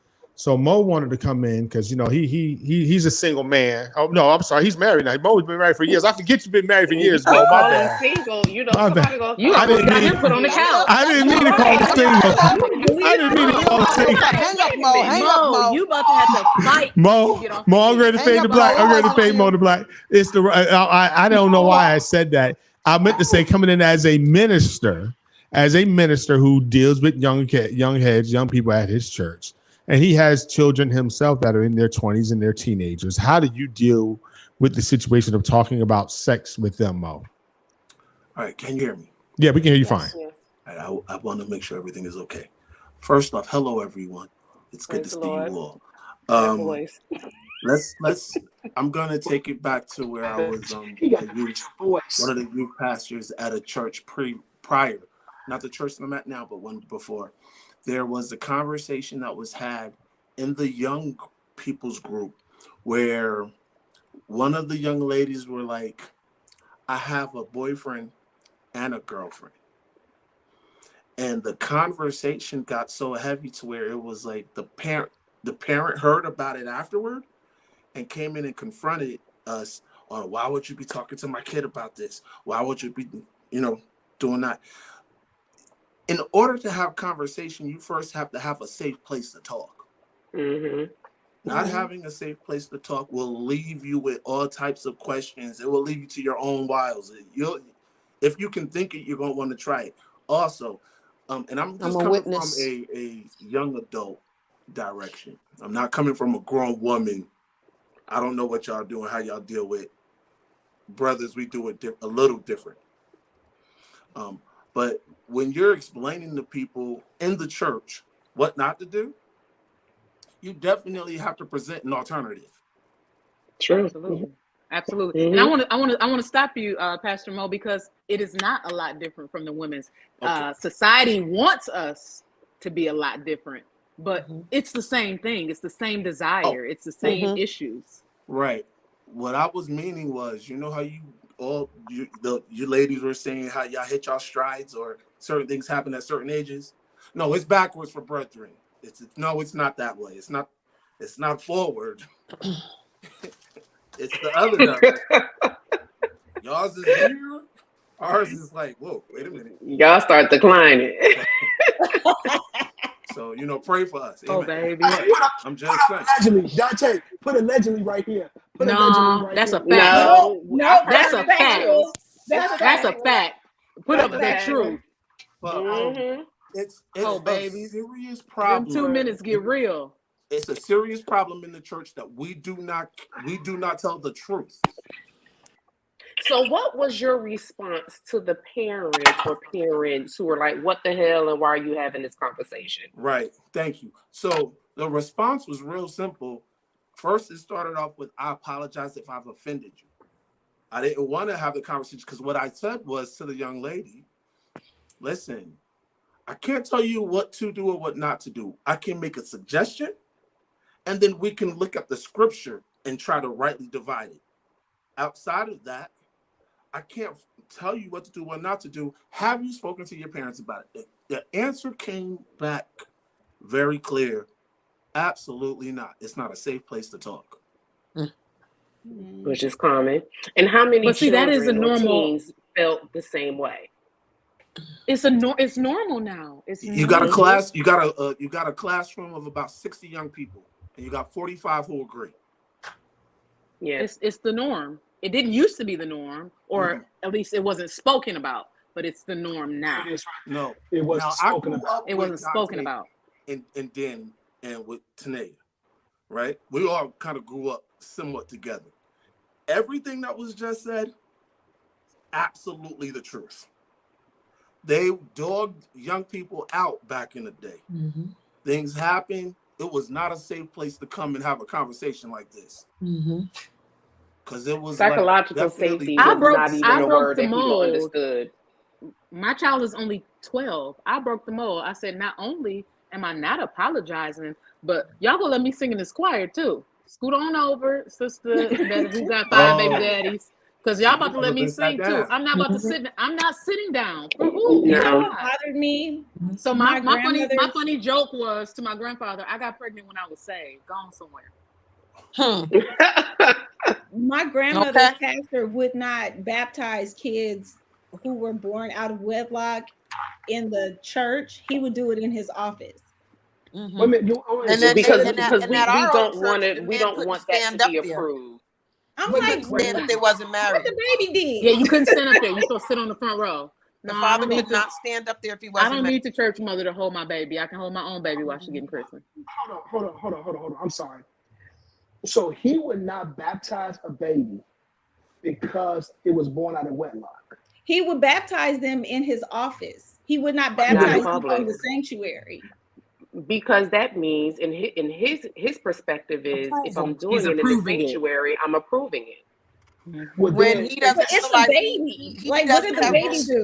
Mo wanted to come in because he's a single man. Oh no, I'm sorry, he's married now. Mo's been married for years. I forget you've been married for years, Mo. My bad. Single, My bad. I didn't mean put on the couch. I didn't mean to call him single. I didn't mean to call him single. Hang up, Mo. Hang up, Mo. You about to have to fight. Mo, I'm ready to fade the black. I'm ready to fade Mo to black. It's the I don't know why I said that. I meant to say coming in as a minister who deals with young heads, young people at his church. And he has children himself that are in their 20s and their teenagers. How do you deal with the situation of talking about sex with them, Mo? All right, can you hear me? Yeah, we can hear you fine. Yes. All right, I want to make sure everything is okay. First off, hello everyone. It's good to see you all. Let's. I'm gonna take it back to where I was one of the youth pastors at a church prior, not the church that I'm at now, but one before. There was a conversation that was had in the young people's group where one of the young ladies were like, I have a boyfriend and a girlfriend. And the conversation got so heavy to where it was like the parent heard about it afterward and came in and confronted us on, why would you be talking to my kid about this? Why would you be, doing that? In order to have conversation, you first have to have a safe place to talk. Not having a safe place to talk will leave you with all types of questions. It will leave you to your own wiles. If you can think it, you're going to want to try it. Also, and I'm just coming from a young adult direction. I'm not coming from a grown woman. I don't know what y'all doing, how y'all deal with brothers. We do it a little different. But when you're explaining to people in the church what not to do, you definitely have to present an alternative. True. Absolutely. And I want to stop you, Pastor Mo, because it is not a lot different from the women's. Society wants us to be a lot different, but it's the same thing. It's the same desire. It's the same issues. Right. What I was meaning was, how you ladies were saying how y'all hit y'all strides or certain things happen at certain ages. No, it's backwards for brethren. It's not that way. It's not forward. It's the other direction. Y'all's is here. Ours is like, whoa, wait a minute. Y'all start declining. So, pray for us. Amen. Oh, baby. I'm just saying. Allegedly, Dante, put allegedly right here. That's a fact. No, that's a fact. That's a fact. Put up the truth. But it's a serious problem. Them 2 minutes get real. It's a serious problem in the church that we do not tell the truth. So what was your response to the parents who were like, what the hell and why are you having this conversation? Right. Thank you. So the response was real simple. First, it started off with, I apologize if I've offended you. I didn't want to have the conversation because what I said was to the young lady, listen, I can't tell you what to do or what not to do. I can make a suggestion, and then we can look at the scripture and try to rightly divide it. Outside of that, I can't tell you what to do, what not to do. Have you spoken to your parents about it? The answer came back very clear. Absolutely not. It's not a safe place to talk. Which is common. And how many children that is a normal teens felt the same way? It's normal now. You got a class. You got a classroom of about 60 young people, and you got 45 who agree. Yeah, it's the norm. It didn't used to be the norm, or at least it wasn't spoken about. But it's the norm now. It is right. No, it wasn't spoken about. It wasn't spoken about. And Danny and with Tanae, right? We all kind of grew up somewhat together. Everything that was just said, absolutely the truth. They dogged young people out back in the day. Mm-hmm. Things happened. It was not a safe place to come and have a conversation like this. Because it was psychological safety. Not even a word that people understood. My child is only 12. I broke the mold. I said, not only am I not apologizing, but y'all gonna let me sing in this choir too. Scoot on over, sister, who got 5 baby daddies. Because y'all about to let me sing too. I'm not about to sit. I'm not sitting down. For who? You know what bothered me? So my funny joke was to my grandfather, I got pregnant when I was saved, gone somewhere. My grandmother's pastor would not baptize kids who were born out of wedlock in the church. He would do it in his office. Because we don't want that to be approved. I'm like, stand if they wasn't married. What the baby did? Yeah, you couldn't stand up there. You're supposed to sit on the front row. The father could not stand up there if he wasn't married. I don't need the church mother to hold my baby. I can hold my own baby while she's getting christened. Hold on. I'm sorry. So he would not baptize a baby because it was born out of wedlock. He would baptize them in his office. He would not baptize them in the sanctuary. Because that means, in his perspective is, if I'm doing it in the sanctuary, I'm approving it. When he doesn't, it's a baby. Like, what did the baby do?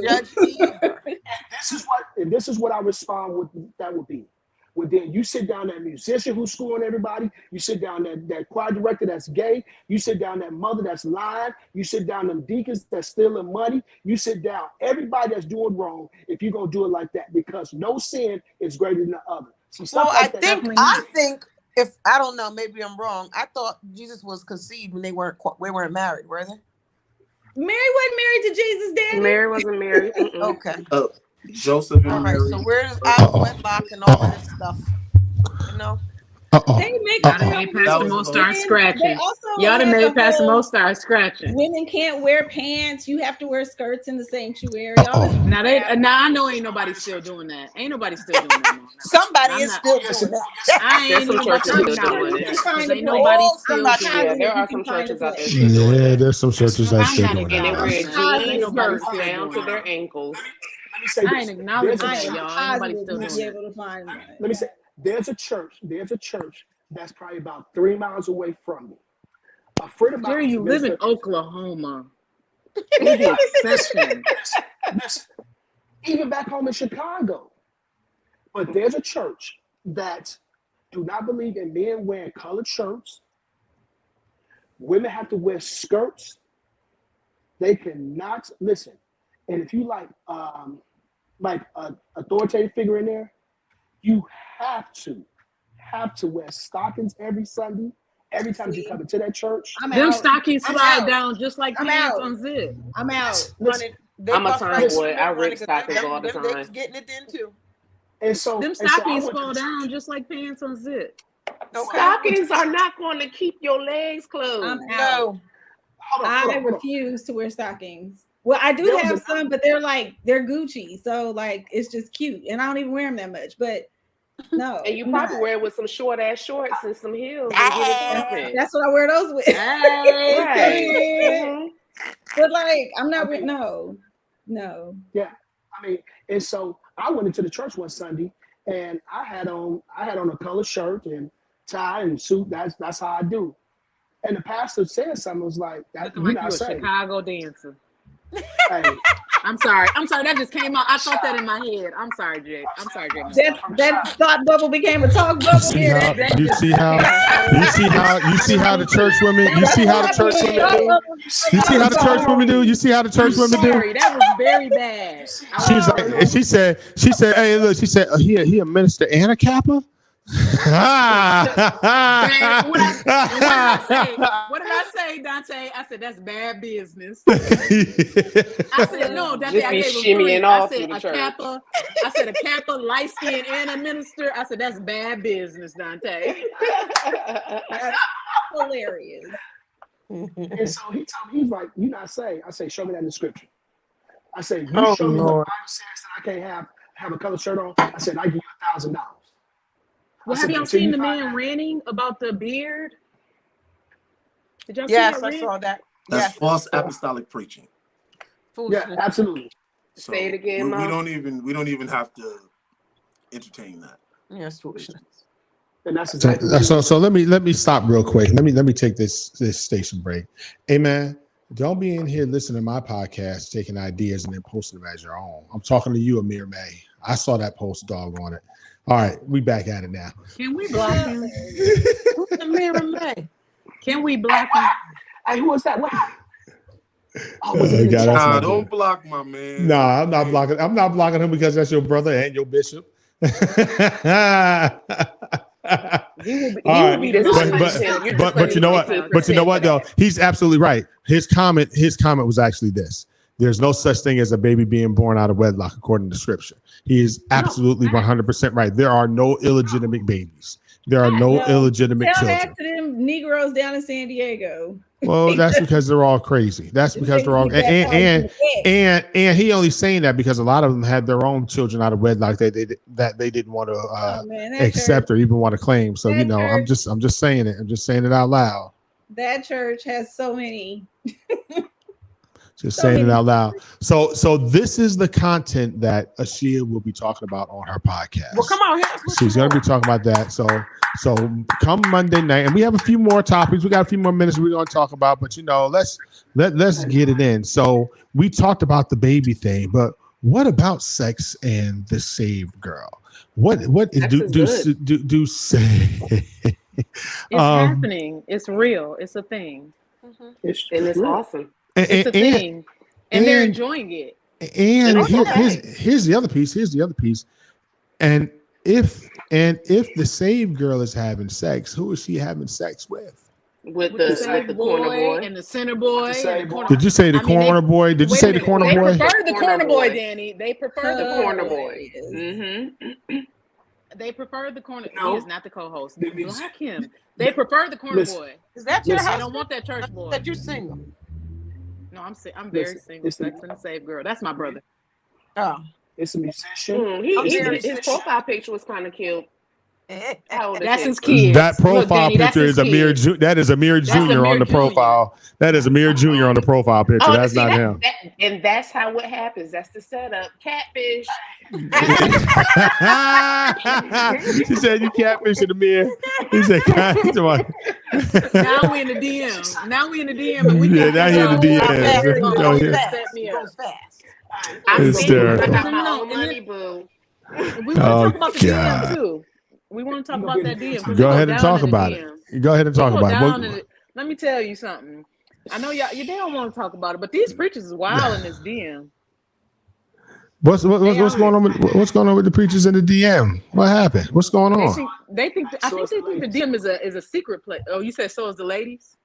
This is what I respond with. That would be. Well, then you sit down that musician who's screwing everybody. You sit down that choir director that's gay. You sit down that mother that's lying. You sit down them deacons that's stealing money. You sit down everybody that's doing wrong if you're going to do it like that, because no sin is greater than the other. See, I think if I don't know, maybe I'm wrong. I thought Jesus was conceived when they weren't married, were they? Mary wasn't married to Jesus' daddy. Mary wasn't married. Okay. Joseph and Mary. Mary. So where's out wedlock and all of this stuff? You know? They make Y'all done made Pastor Mo start scratching. Y'all done made Pastor Mo start scratching. Women can't wear pants. You have to wear skirts in the sanctuary. Now I know ain't nobody still doing that. Ain't nobody still doing that. Somebody is still doing that. I ain't even about to doing it. Ain't nobody still doing it. There are some churches out there. Yeah, there's some churches that still doing that. And they wear jeans, skirts down to their ankles. I ain't acknowledging that, y'all. Ain't nobody still doing it. Let me say, there's a church that's probably about 3 miles away from me. A friend of mine. Jerry, you live in Oklahoma. Listen, even back home in Chicago. But there's a church that do not believe in men wearing colored shirts. Women have to wear skirts. They cannot listen. And if you like an authoritative figure in there, you have to wear stockings every Sunday. Every time you come into that church, them stockings slide down just like pants unzip. I'm out. I'm a tomboy. I rip stockings all the time. They're getting it then too. And so them stockings fall down just like pants unzip. Stockings are not going to keep your legs closed. I'm out. I refuse to wear stockings. Well, I do have some, but they're Gucci, so like it's just cute, and I don't even wear them that much. But no, and you probably wear it with some short ass shorts and some heels. And that's what I wear those with. Right. But like, I'm not with no. Yeah, I mean, and so I went into the church one Sunday, and I had on a colored shirt and tie and suit. That's how I do. And the pastor said something, was like, "Looking like you're a Chicago dancer." Hey, I'm sorry. That just came out. I thought that in my head. I'm sorry, Jay. That thought bubble became a talk bubble. You see how the church women. You see how the church women do. You see how the church women do. You see how the church women do. That was very bad. She was like, she said, hey, look, she said, he a minister and a Kappa. What did I say, Dante? I said that's bad business. I said no, Dante. I gave him 3. I said a Kappa. I said a Kappa, light skin, and a minister. I said that's bad business, Dante. That's hilarious. And so he told me, he's like, "You not saved?" I say, "Show me that in the scripture." I say, "You show me what the Bible says that I can't have a color shirt on." I said, "I give you $1,000." Well, have y'all seen the man ranting about the beard? Did y'all see that? Yes, I saw that. That's false apostolic preaching. Yeah, absolutely. So Say it again, we don't even have to entertain that. Yeah, it's foolishness. And that's exactly so let me stop real quick. Let me take this station break. Hey man, don't be in here listening to my podcast, taking ideas and then posting them as your own. I'm talking to you, Amir May. I saw that post, dog, on it. All right, we back at it now. Can we block him? Amir May. Can we block him? Hey, who was that? What? Don't block my man. Nah, I'm not blocking. I'm not blocking him because that's your brother and your bishop. But you know what? But you know what though? He's absolutely right. His comment was actually this. There's no such thing as a baby being born out of wedlock, according to scripture. He is absolutely 100% right. There are no illegitimate babies. There are no illegitimate children. Tell that to them Negroes down in San Diego. Well, that's because they're all crazy. That's because they're all and he only saying that because a lot of them had their own children out of wedlock that they didn't want to accept or even want to claim. So you know, I'm just saying it. I'm just saying it out loud. That church has so many. Just saying it out loud. So this is the content that Ashia will be talking about on her podcast. Well, come on, she's going to be talking about that. So come Monday night, and we have a few more topics. We got a few more minutes we're going to talk about, but you know, let's get it in. So we talked about the baby thing, but what about sex and the saved girl? What do say? It's happening. It's real. It's a thing. Mm-hmm. It's awesome. It's a thing, and they're enjoying it. And here's the other piece. And if the saved girl is having sex, who is she having sex with? With the corner boy and the center boy. Did you say the corner boy? Did you say the corner boy? They prefer the corner boy, Danny. They prefer the corner boy. Mm-hmm. They prefer the corner. No. He is not the co-host. Block him. They prefer the corner boy. Is that your house? They don't want that church boy. That you're single. No, I'm very single. Sex and a saved girl. That's my brother. Oh, it's a musician. His profile picture was kind of cute. That's his kid. That profile picture is Amir. That is Amir Jr. on the profile. That is Amir Jr. on the profile picture. That's not him. And that's how it happens. That's the setup. Catfish. She said you catfishing Amir. He said, now we in the DM. Now we in the DM. And we now he in the DM. Goes fast. I'm single. I got my own money, boo. We want to talk about the DM too. We want to talk about that DM. Go ahead and talk about it. Go ahead and talk about it. Let me tell you something. I know y'all they don't want to talk about it, but these preachers is wild in this DM. What's going on with the preachers in the DM? What happened? What's going on? I think they think the DM is a secret place. Oh, you said so is the ladies?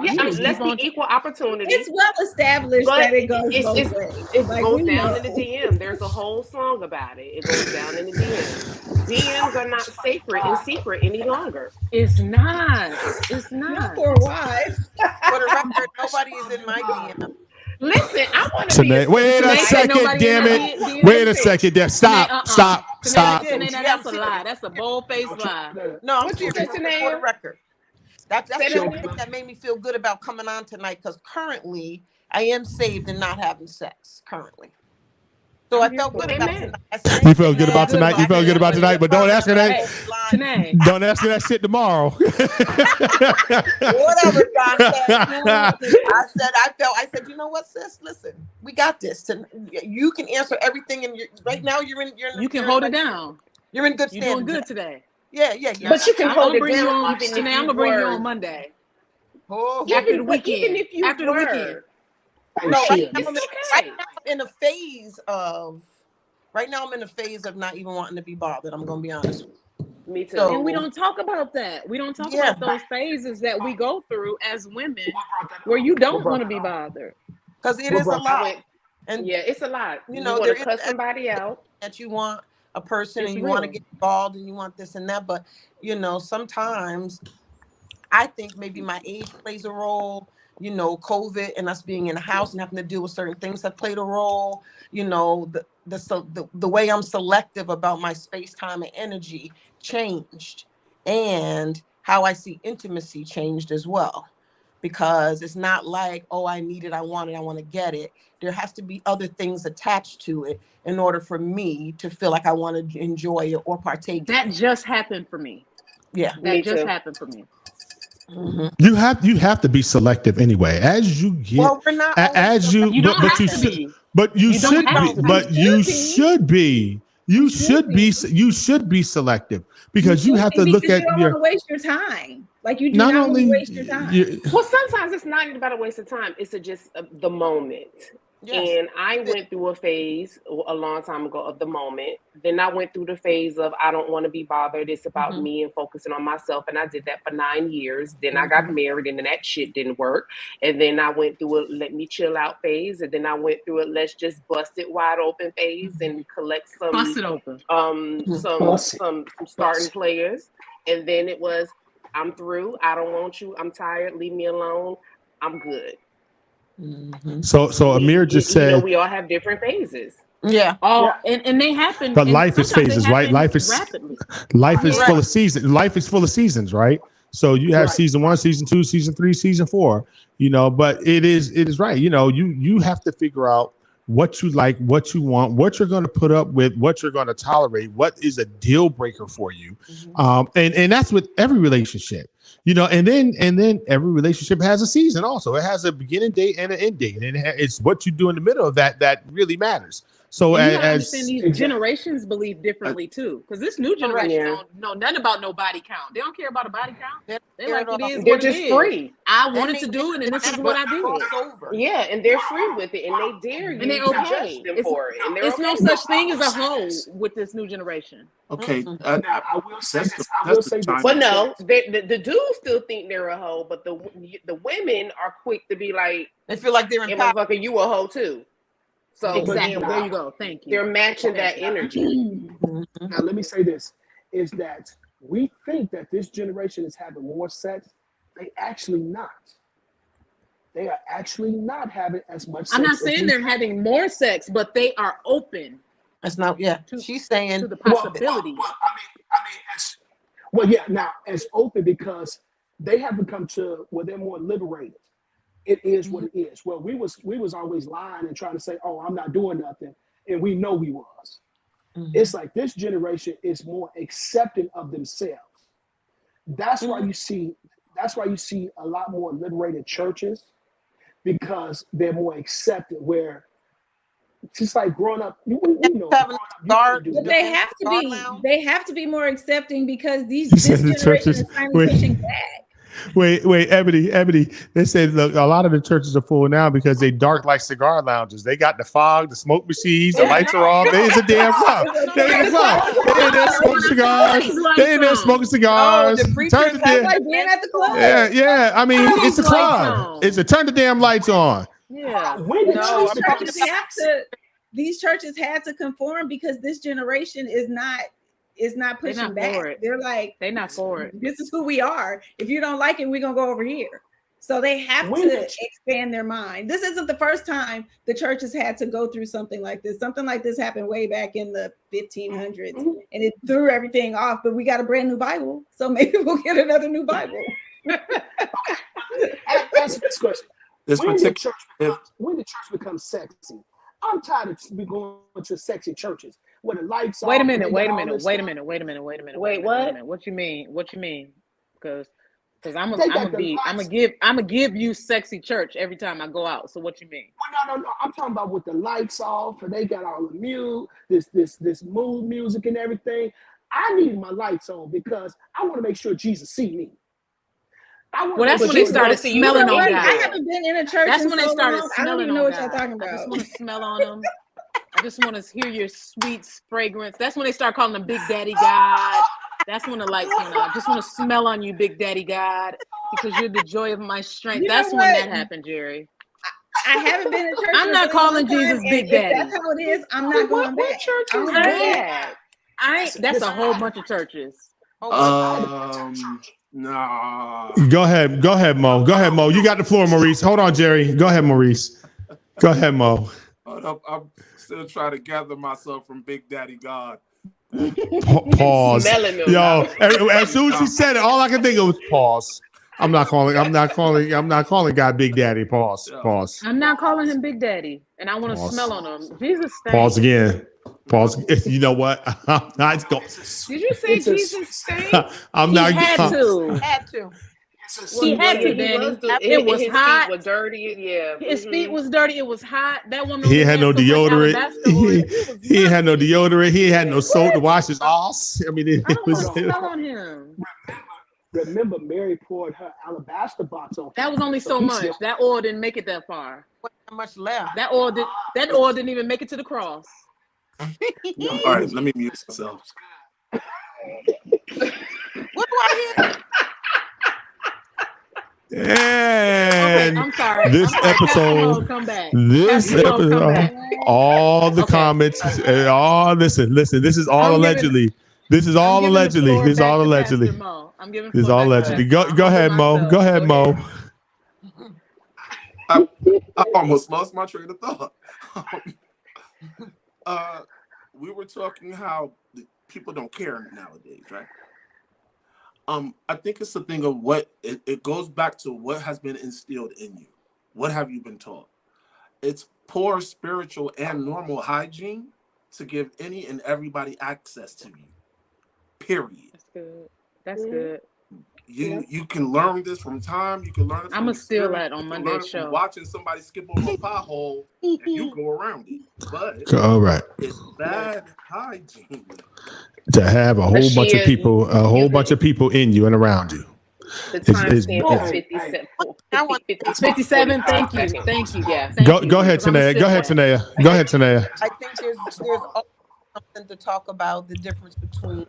Yeah, let's be equal opportunity. It's well established that it goes both ways. It goes down in the DM. There's a whole song about it. It goes down in the DM. DMs are not sacred and secret any longer. It's not. It's not. For a while. For the record, nobody is in my DM. Listen, I want to be. Wait a second, damn it! Wait a second, stop. That's a lie. That's a bold-faced lie. No, I'm serious. For the record. That's the only thing that made me feel good about coming on tonight, because currently I am saved and not having sex currently. So I felt good about tonight. You felt good about tonight. You felt good about tonight, but don't ask her that. Don't ask her that shit tomorrow. Whatever, Dante. I said, you know what, sis? Listen, we got this. You can answer everything, and right now you can hold it down. You're in good standing. You're doing good today. Yeah. But you can hold it down. I'm gonna bring you on Monday. After the weekend. Even if you after the weekend. No, right now I'm in a phase of. Right now, I'm in a phase of not even wanting to be bothered. I'm going to be honest with you. Me too. And we don't talk about that. We don't talk about those phases that we go through as women where you don't want to be bothered. Because it is a lot. And it's a lot. You know, want to cut somebody out. That you want a person and you want to get involved and you want this and that. But, you know, sometimes I think maybe my age plays a role. You know, COVID and us being in the house and having to deal with certain things that played a role. You know, the way I'm selective about my space, time, and energy changed, and how I see intimacy changed as well. Because it's not like, oh, I need it, I want to get it. There has to be other things attached to it in order for me to feel like I want to enjoy it or partake. That just happened for me. Yeah, that just happened for me. Mm-hmm. You have to be selective anyway. As you get, well, we're not as you, you but you should, be. But you should be. But you should be. You should be. You should be selective because you have to look at. You don't want to waste your time. Like you do not want to waste your time. Well, sometimes it's not about a waste of time. It's just the moment. Yes. And I went through a phase a long time ago of the moment. Then I went through the phase of I don't want to be bothered. It's about me and focusing on myself. And I did that for 9 years. Then I got married and then that shit didn't work. And then I went through a let me chill out phase. And then I went through a let's just bust it wide open phase and collect some bust it open. Some starting players. And then it was I'm through. I don't want you. I'm tired. Leave me alone. I'm good. Mm-hmm. So Amir just said, you know, we all have different phases. Yeah. And they happen. But life is phases, right? Life is full of seasons. Life is full of seasons, right? So you have season 1, season 2, season 3, season 4. You know, but it is right. You know, you have to figure out what you like, what you want, what you're going to put up with, what you're going to tolerate, what is a deal breaker for you. And that's with every relationship, you know, and then every relationship has a season also. It has a beginning date and an end date. And it's what you do in the middle of that really matters. So as these generations believe differently too, because this new generation don't know nothing about no body count. They don't care about a body count. They like it is. They're just free. I wanted to do it, and this is what I did. Yeah, and they're free with it, and they dare you and they to judge them for it. And it's no such thing as a hoe with this new generation. Okay, I will say this. But no, the dudes still think they're a hoe, but the women are quick to be like, they feel like they're in power. Motherfucker, you a hoe too. So exactly, there you go. Thank you. They're matching that energy. Now let me say this: is that we think that this generation is having more sex. They actually not. They are actually not having as much sex. I'm not saying they're having more sex, but they are open. That's not. Yeah, she's saying to the possibility. Now as open because they have become to where they're more liberated. It is what it is. Well, we was always lying and trying to say, "Oh, I'm not doing nothing," and we know we was. It's like this generation is more accepting of themselves. That's why you see. That's why you see a lot more liberated churches, because they're more accepted. Where just like growing up, you know, but they have to be. They have to be more accepting because this generation is finally pushing back. Wait, Ebony. They said, look, a lot of the churches are full now because they dark like cigar lounges. They got the fog, the smoke machines, the lights are off. They is a damn club. They in there smoking cigars. They in there smoking cigars. Turn the club. Yeah. I mean, it's a club. It's a turn the damn lights on. Yeah. These churches had to conform because this generation is not pushing back. They're like, they're not for it. This is who we are. If you don't like it, we're gonna go over here. So they have to expand their mind. This isn't the first time the churches had to go through something like this. Something like this happened way back in the 1500s, and it threw everything off. But we got a brand new Bible, so maybe we'll get another new Bible. Answer this question: when the church becomes sexy, I'm tired of going to sexy churches where the lights Wait a off. minute. Wait, what? What you mean? Because I'm gonna give you sexy church every time I go out. So what you mean? Well, no. I'm talking about with the lights off and they got all the this mood music and everything. I need my lights on because I want to make sure Jesus see me. Well, that's when they started smelling on guys. I haven't been in a church. That's when they started smelling. I don't even know what y'all talking about. I just want to smell on them. I just want to hear your sweet fragrance. That's when they start calling them Big Daddy God. That's when the lights went on. I just want to smell on you, Big Daddy God, because you're the joy of my strength. That's when that happened, Jerry. I haven't been in church. I'm not calling Jesus Big Daddy. If that's how it is, I'm not going back. What church is that? That's a whole bunch of churches. Nah. Go ahead, Mo. You got the floor, Maurice. Hold on, Jerry. Go ahead, Maurice. Go ahead, Mo. Hold up. I'm still trying to gather myself from Big Daddy God. Pause. Yo, as soon as he said it, all I could think of was pause. I'm not calling God Big Daddy. Pause. I'm not calling him Big Daddy, and I want to smell on him. Jesus stank. Pause again. Pause. You know what? I'm not going. Did you say Jesus stank? I'm not. He had to. He had to, Danny. It was hot. Feet were dirty. Yeah. His feet was dirty. It was hot. That woman. He had no deodorant. He had no deodorant. He had no soap to wash his ass. I mean, it was. Smell on him. Remember, Mary poured her alabaster box on. That was only so much. That oil didn't make it that far. Not much left. That oil didn't even make it to the cross. All right, let me mute myself. What do I hear? And I'm sorry. This episode, all the comments, listen. This is all allegedly. This is all allegedly. I'm giving. This is all allegedly. Go ahead, Mo. Go ahead, Mo. I almost lost my train of thought. We were talking how people don't care nowadays, right? I think it's a thing of what it goes back to what has been instilled in you. What have you been taught? It's poor spiritual and normal hygiene to give any and everybody access to you. Period. That's good. You can learn this from time. You can learn it from I'm gonna steal that on Monday's show. Watching somebody skip over a pothole and you go around it. But all right, it's bad hygiene to have a whole bunch of people in you and around you. The time stamp is 57. Thank you. Yeah. Go ahead, Tanea. I think there's something to talk about, the difference between,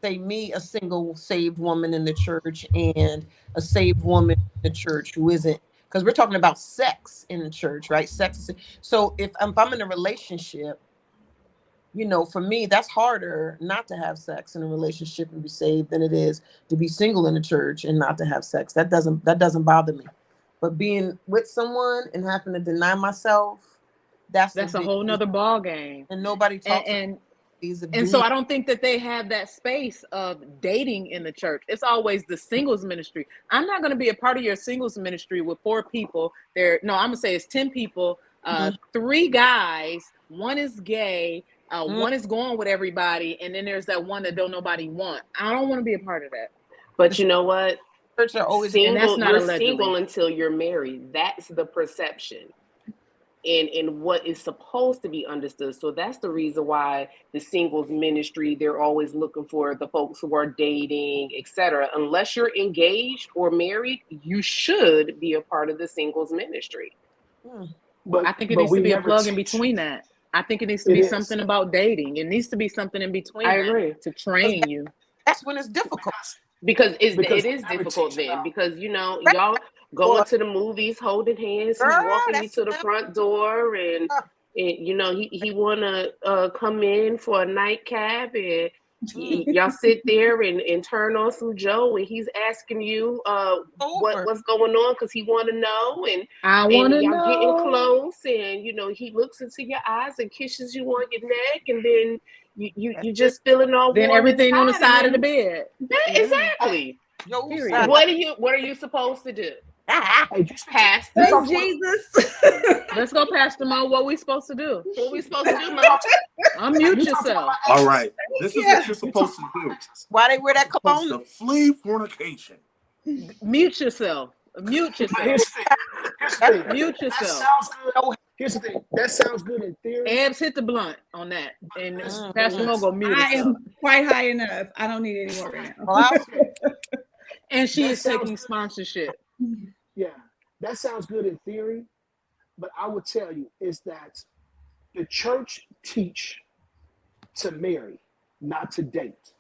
say, me, a single saved woman in the church, and a saved woman in the church who isn't, because we're talking about sex in the church, right? Sex. So if I'm in a relationship, for me, that's harder not to have sex in a relationship and be saved than it is to be single in the church and not to have sex. That doesn't bother me. But being with someone and having to deny myself, that's a whole nother ball game. And nobody talks. And so I don't think that they have that space of dating in the church. It's always the singles ministry. I'm not going to be a part of your singles ministry with 4 people. I'm going to say it's 10 people, 3 guys, 1 is gay, 1 is going with everybody, and then there's that one that don't nobody want. I don't want to be a part of that. But you know what? Church are always single. You're single until you're married. That's the perception. And what is supposed to be understood. So that's the reason why the singles ministry, they're always looking for the folks who are dating, etc. Unless you're engaged or married, you should be a part of the singles ministry. But I think it needs to be a plug in between that. I think it needs to be something about dating. It needs to be something in between. I agree. To train you. That's when it's difficult. Because it is difficult then. Because, y'all going to the movies holding hands, he's walking you to the front door, and he wanna come in for a nightcap, and y'all sit there and turn on some Joe, and he's asking you what's going on because he want to know, and y'all getting close, and he looks into your eyes and kisses you on your neck, and then you just feeling all then warm everything on the side of the bed. Exactly. What are you supposed to do? Hey, Pastor Jesus. Let's go, Pastor Mo. What we supposed to do? What we supposed to do, Mo? Unmute yourself. All right. This is what you're supposed to do. Why they wear that cologne? Supposed to flee fornication. Mute yourself. Mute yourself. Here's the thing. Mute yourself. That sounds good. Here's the thing. That sounds good in theory. Abs hit the blunt on that, and Pastor Mo go mute I herself. am quite high enough. I don't need any more right now. And she is taking sponsorship. Yeah, that sounds good in theory, but I would tell you is that the church teach to marry, not to date.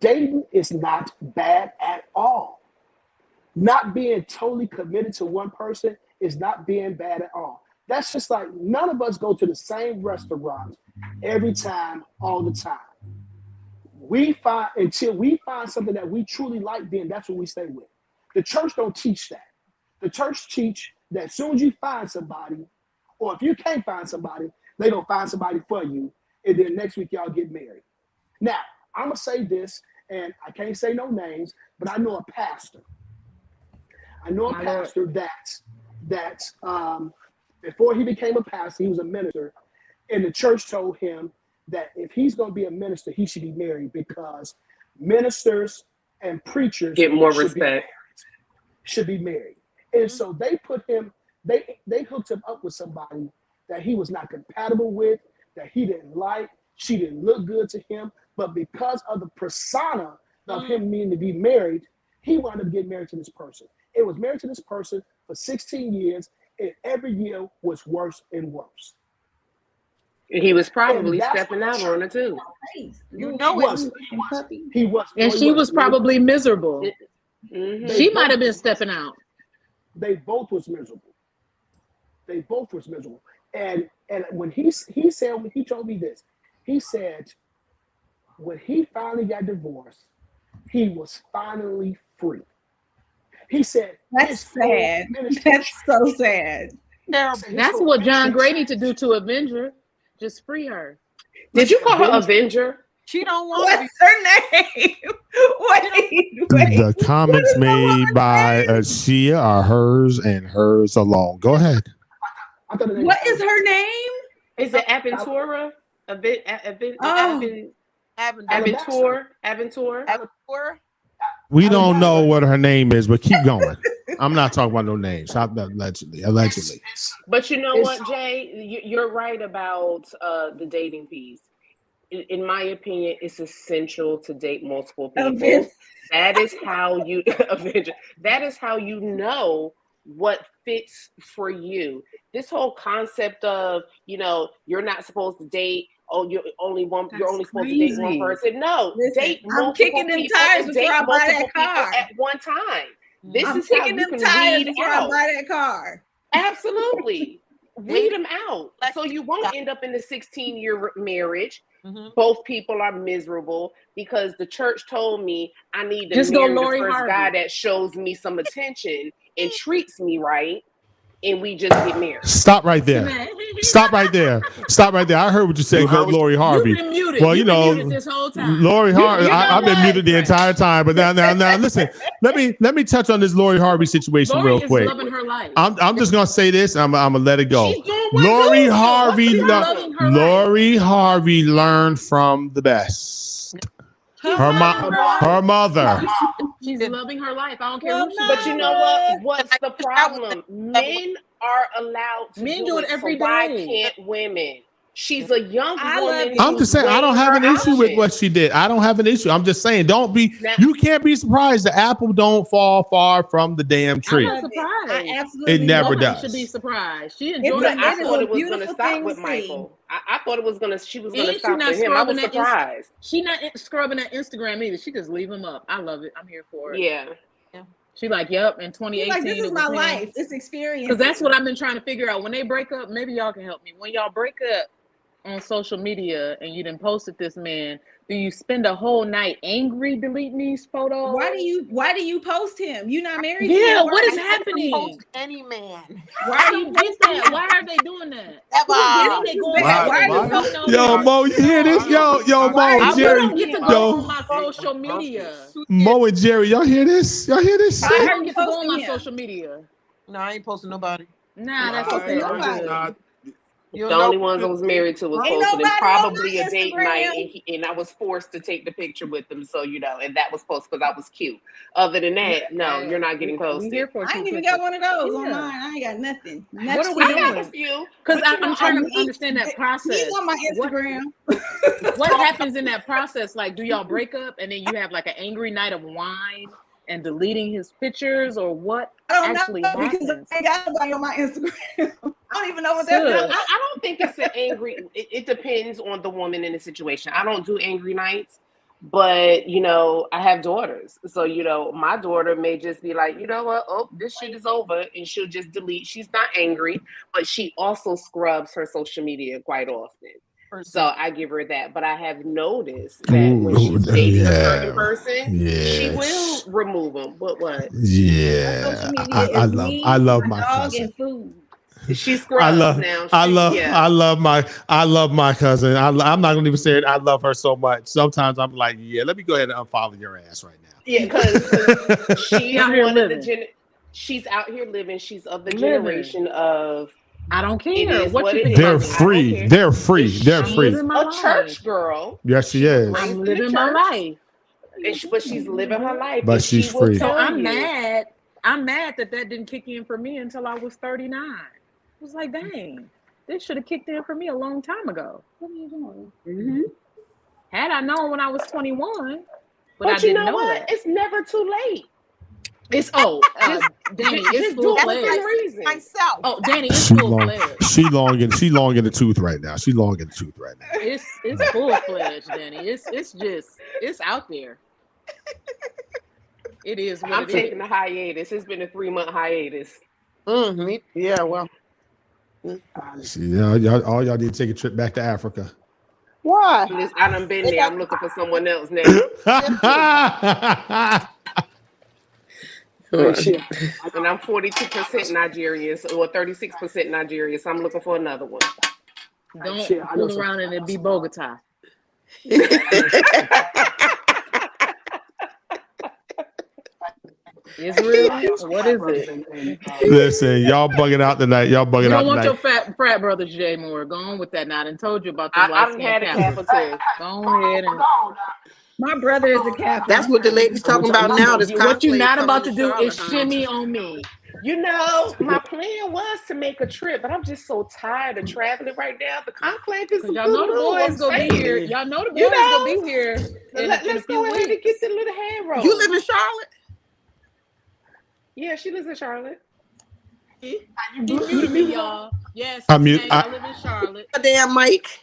Dating is not bad at all. Not being totally committed to one person is not being bad at all. That's just like none of us go to the same restaurant every time, all the time. Until we find something that we truly like, then that's what we stay with. The church don't teach that. The church teach that as soon as you find somebody, or if you can't find somebody, they don't find somebody for you, and then next week y'all get married. Now, I'm gonna say this, and I can't say no names, but I know a pastor. that before he became a pastor, he was a minister, and the church told him that if he's going to be a minister, he should be married because ministers and preachers get more respect. Should be married. And so they put him, they hooked him up with somebody that he was not compatible with, that he didn't like. She didn't look good to him, but because of the persona of him needing to be married, he wound up getting married to this person. It was married to this person for 16 years, and every year was worse and worse. He was probably stepping out on it too. You know it. He was. And she was probably miserable. Mm-hmm. She might have been stepping out. They both was miserable. And when he said, when he told me this, he said when he finally got divorced, he was finally free. He said, "That's sad. That's so sad." That's what John Gray need to do to Avenger. Just free her. Did you call her Avenger? She don't want. What's her name? Wait. The comments made by Ashia are hers and hers alone. Go ahead. What is her name? Is it Aventura? Aventura? We don't know what her name is, but keep going. I'm not talking about no names. Allegedly. But you know what, Jay? You're right about the dating piece. In my opinion, it's essential to date multiple people. That is how you that is how you know what fits for you. This whole concept of, you're not supposed to date. Oh, you're only supposed to date one person. No, date multiple people. I'm kicking them tires before I buy that car at one time. This is how you can weed out. Buy that car. Absolutely. Weed them out. So you won't end up in the 16-year marriage. Mm-hmm. Both people are miserable because the church told me I need to marry the first guy that shows me some attention and treats me right, and we just get married. Stop right there. I heard what you said. Go, Lori Harvey. You've been muted. Well, You've been muted this whole time. Lori Harvey. I've been muted the entire time. But now, listen. Let me touch on this Lori Harvey situation real quick. Loving her life. I'm just gonna say this. I'm gonna let it go. Lori Harvey learned from the best. Her mother. She's loving her life. I don't care who she is. But you know what? What's the problem? Men are allowed to do it every day. Why can't women? She's a young woman. I'm just saying, I don't have an issue with what she did. I don't have an issue. I'm just saying, you can't be surprised. The apple don't fall far from the damn tree. I'm not surprised. I absolutely it never does. Should be surprised. She enjoyed it. I thought it was going to stop with Michael. I thought she was going to stop with him. I was surprised. She's not scrubbing that Instagram either. She just leave him up. I love it. I'm here for it. Yeah. She like, yep, in 2018. Like, this is my life. This experience. Because that's what I've been trying to figure out. When they break up, maybe y'all can help me. When y'all break up on social media and you done posted this man, Do you spend a whole night angry deleting these photos? Why do you post him? You not married? Yeah, to him? what is happening? Post any man. Why do you get that? Why are they doing that? Yo, Mo, you hear this? Yo, Mo and Jerry. I don't get to go on my social media. Mo and Jerry, y'all hear this? Y'all hear this shit? I don't get to go on my social media. No, I ain't posting nobody. Nah, that's okay. The only ones I was married to was posted, and probably a date night, and I was forced to take the picture with them. So and that was posted because I was cute. Other than that, no, you're not getting posted. I ain't even got one of those on mine. I ain't got nothing. What are we doing? Because I'm trying to understand that process. He's on my Instagram. What happens in that process? Like, do y'all break up and then you have like an angry night of wine and deleting his pictures, or what actually happens? Because I ain't got nobody on my Instagram. I don't even know what that is. I don't think it's an angry. It depends on the woman in the situation. I don't do angry nights, but I have daughters, so my daughter may just be like, you know what? Oh, this shit is over, and she'll just delete. She's not angry, but she also scrubs her social media quite often. So I give her that, but I have noticed that when she's dating a certain person, she will remove them. But what? Yeah, I love my cousin. She scrubs now. I love my cousin. I'm not gonna even say it. I love her so much. Sometimes I'm like, yeah, let me go ahead and unfollow your ass right now. Yeah, because she's one of the she's out here living. She's of the generation of. I don't care what you think. They're free. They're free. They're free. A church girl. Yes, she is. I'm living my life. But she's living her life. But she's free. So I'm mad. I'm mad that didn't kick in for me until I was 39. I was like, dang, this should have kicked in for me a long time ago. What are you doing? Mm-hmm. Had I known when I was 21, but I didn't know what? It's never too late. It's Danny, it's full fledged. Myself. Oh, Danny, it's full fledged. She long in the tooth right now. It's full fledged, Danny. It's out there. It is. I'm taking a hiatus. It's been a 3-month hiatus. Yeah, well. See, all y'all need to take a trip back to Africa. Why? I done been there. I'm looking for someone else now. And I'm 42% Nigerian, or 36% Nigerian, so I'm looking for another one. Don't fool around and it be Bogota. Israel? What is it? Listen, y'all bugging out tonight. You don't want your frat brother Jay Moore. Go on with that now. I told you about the I've had a Kappa too. Go ahead and. My brother is a Kappa. That's what the lady's talking about now. What you're not about to do is shimmy on me. My plan was to make a trip, but I'm just so tired of traveling right now. The conclave is y'all know the boys gonna be here. Y'all know the boys gonna be here. Let's go ahead and get the little hand roll. You live in Charlotte? Yeah, she lives in Charlotte. You muted me, y'all. Yes, I live in Charlotte. Damn, Mike.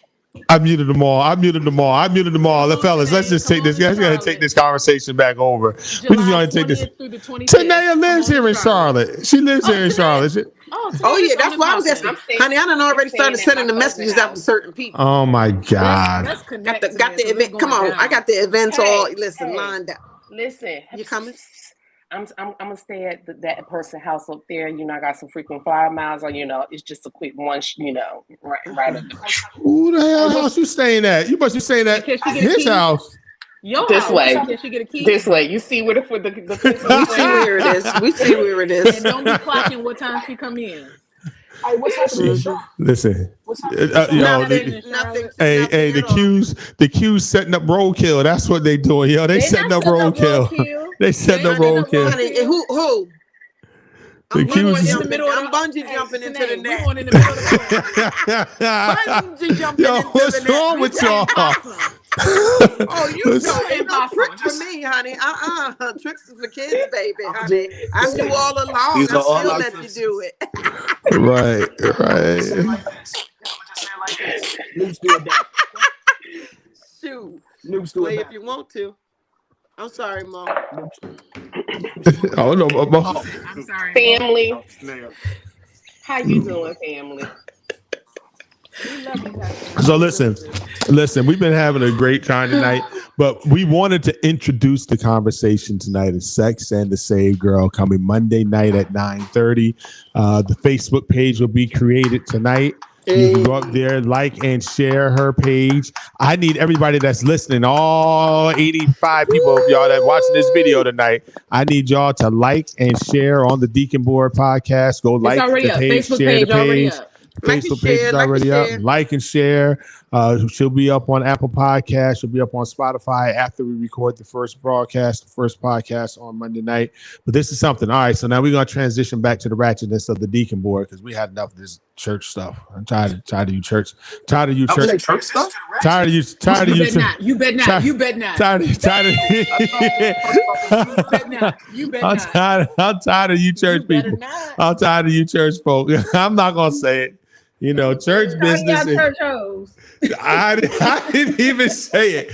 I muted them all. The fellas, let's just take this. Let's go ahead and take this conversation back over. We just going to take this. Tanea lives here in Charlotte. She lives here in Charlotte. Oh yeah, that's why I was asking. Honey, I done already started sending the messages out to certain people. Oh my God. Got the event. Come on, I got the events all lined up. Listen, you coming? I'm gonna stay at that person's house up there. I got some frequent flyer miles. Or it's just a quick one. Right up there. Who the hell house you staying at? You must be staying at his house. This way. This way. You see where the we see where it is. We see where it is. And don't be clocking what time she come in. Hey, what's happening? Listen, nothing. Hey, the Q's setting up roadkill. That's what they doing, yo. They setting up roadkill. They setting up roadkill. Who? The Q's. I'm bungee jumping into the net. Bungee jumping into the net. What's wrong with y'all? Oh, you know, ain't no tricks for me, honey. Tricks is for kids, baby, honey. I knew all along. I still let you do it. Right. Shoot. Play if you want to. I'm sorry, Mom. Oh no, Mom. I'm sorry, family. How you doing, family? So listen, we've been having a great time tonight, but we wanted to introduce the conversation tonight of Sex and the Save Girl coming Monday night at 9:30. The Facebook page will be created tonight. You can go up there, like and share her page. I need everybody that's listening, all 85 people of y'all that watching this video tonight. I need y'all to like and share on the Deacon Board podcast. Go like the page, share the page. Facebook page is already up. Like and share. She'll be up on Apple Podcasts. She'll be up on Spotify after we record the first podcast on Monday night. But this is something. All right, so now we're gonna transition back to the ratchetness of the Deacon Board because we had enough of this church stuff. I'm tired of you church. Tired of you church stuff. Tired of you. You bet not. You bet not. Tired of I'm tired of you church people. I'm tired of you church folk. I'm not gonna say it. You know, church business. Church hoes. I didn't even say it.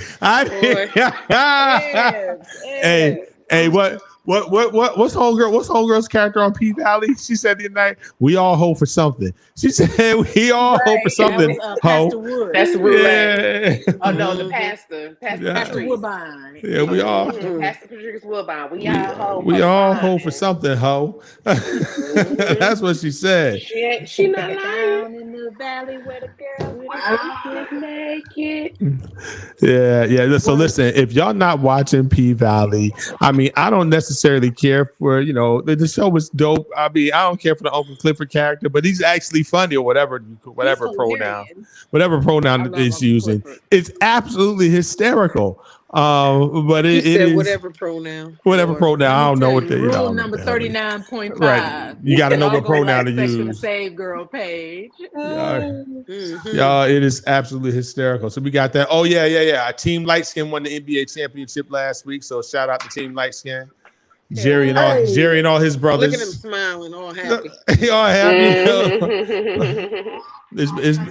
Hey, what's homegirl's character on P Valley? She said the other night, we all hope for something. She said we all hope for something. Pastor Wood. That's the Wood. Yeah. Oh no, the pastor Woodbine. Yeah, we all. Pastor Patrice Woodbine. We all hope for something, ho. That's what she said. She not lying. Down in the valley where the girls naked. Yeah. So listen, if y'all not watching P Valley, I mean, I don't necessarily care for, the show was dope. I mean, I don't care for the Uncle Clifford character, but he's actually funny or whatever pronoun is using. It's absolutely hysterical. But it is whatever pronoun. I don't know what the rule number 39.5. Right. You got to know what pronoun to use. The Save Girl page. Y'all, it is absolutely hysterical. So we got that. Oh yeah. Team Light Skin won the NBA championship last week. So shout out to Team Light Skin. Jerry and all his brothers. Look at him smiling, all happy. All happy. They're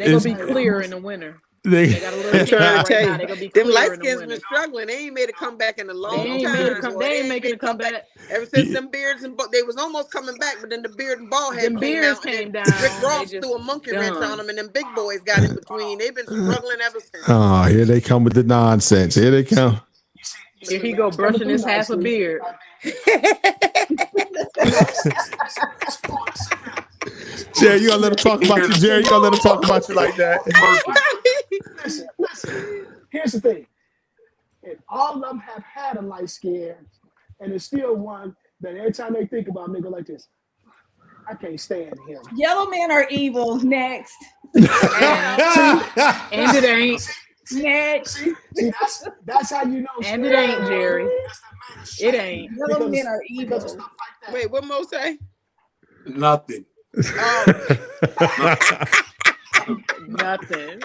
gonna be clear in the winter. They got a little trying to tell you, them light skins been struggling. They ain't made a comeback in a long time. They ain't making a comeback ever since them beards and they was almost coming back, but then the beard and ball head came down. Rick Ross threw a monkey wrench on them, and them big boys got in between. They've been struggling ever since. Oh, here they come with the nonsense. Here they come. Here he go brushing his half a beard. Jerry, you gonna let him talk about you? Jerry, you gonna let him talk about you like that? Listen. Here's the thing. And all of them have had a light skin, and it's still one that every time they think about me, go like this. I can't stand him. Yellow men are evil. Next. And it ain't. Next. See, that's how you know. And it ain't, Jerry. It ain't. Yellow men are evil. Wait, what Mo say? Nothing. Nothing.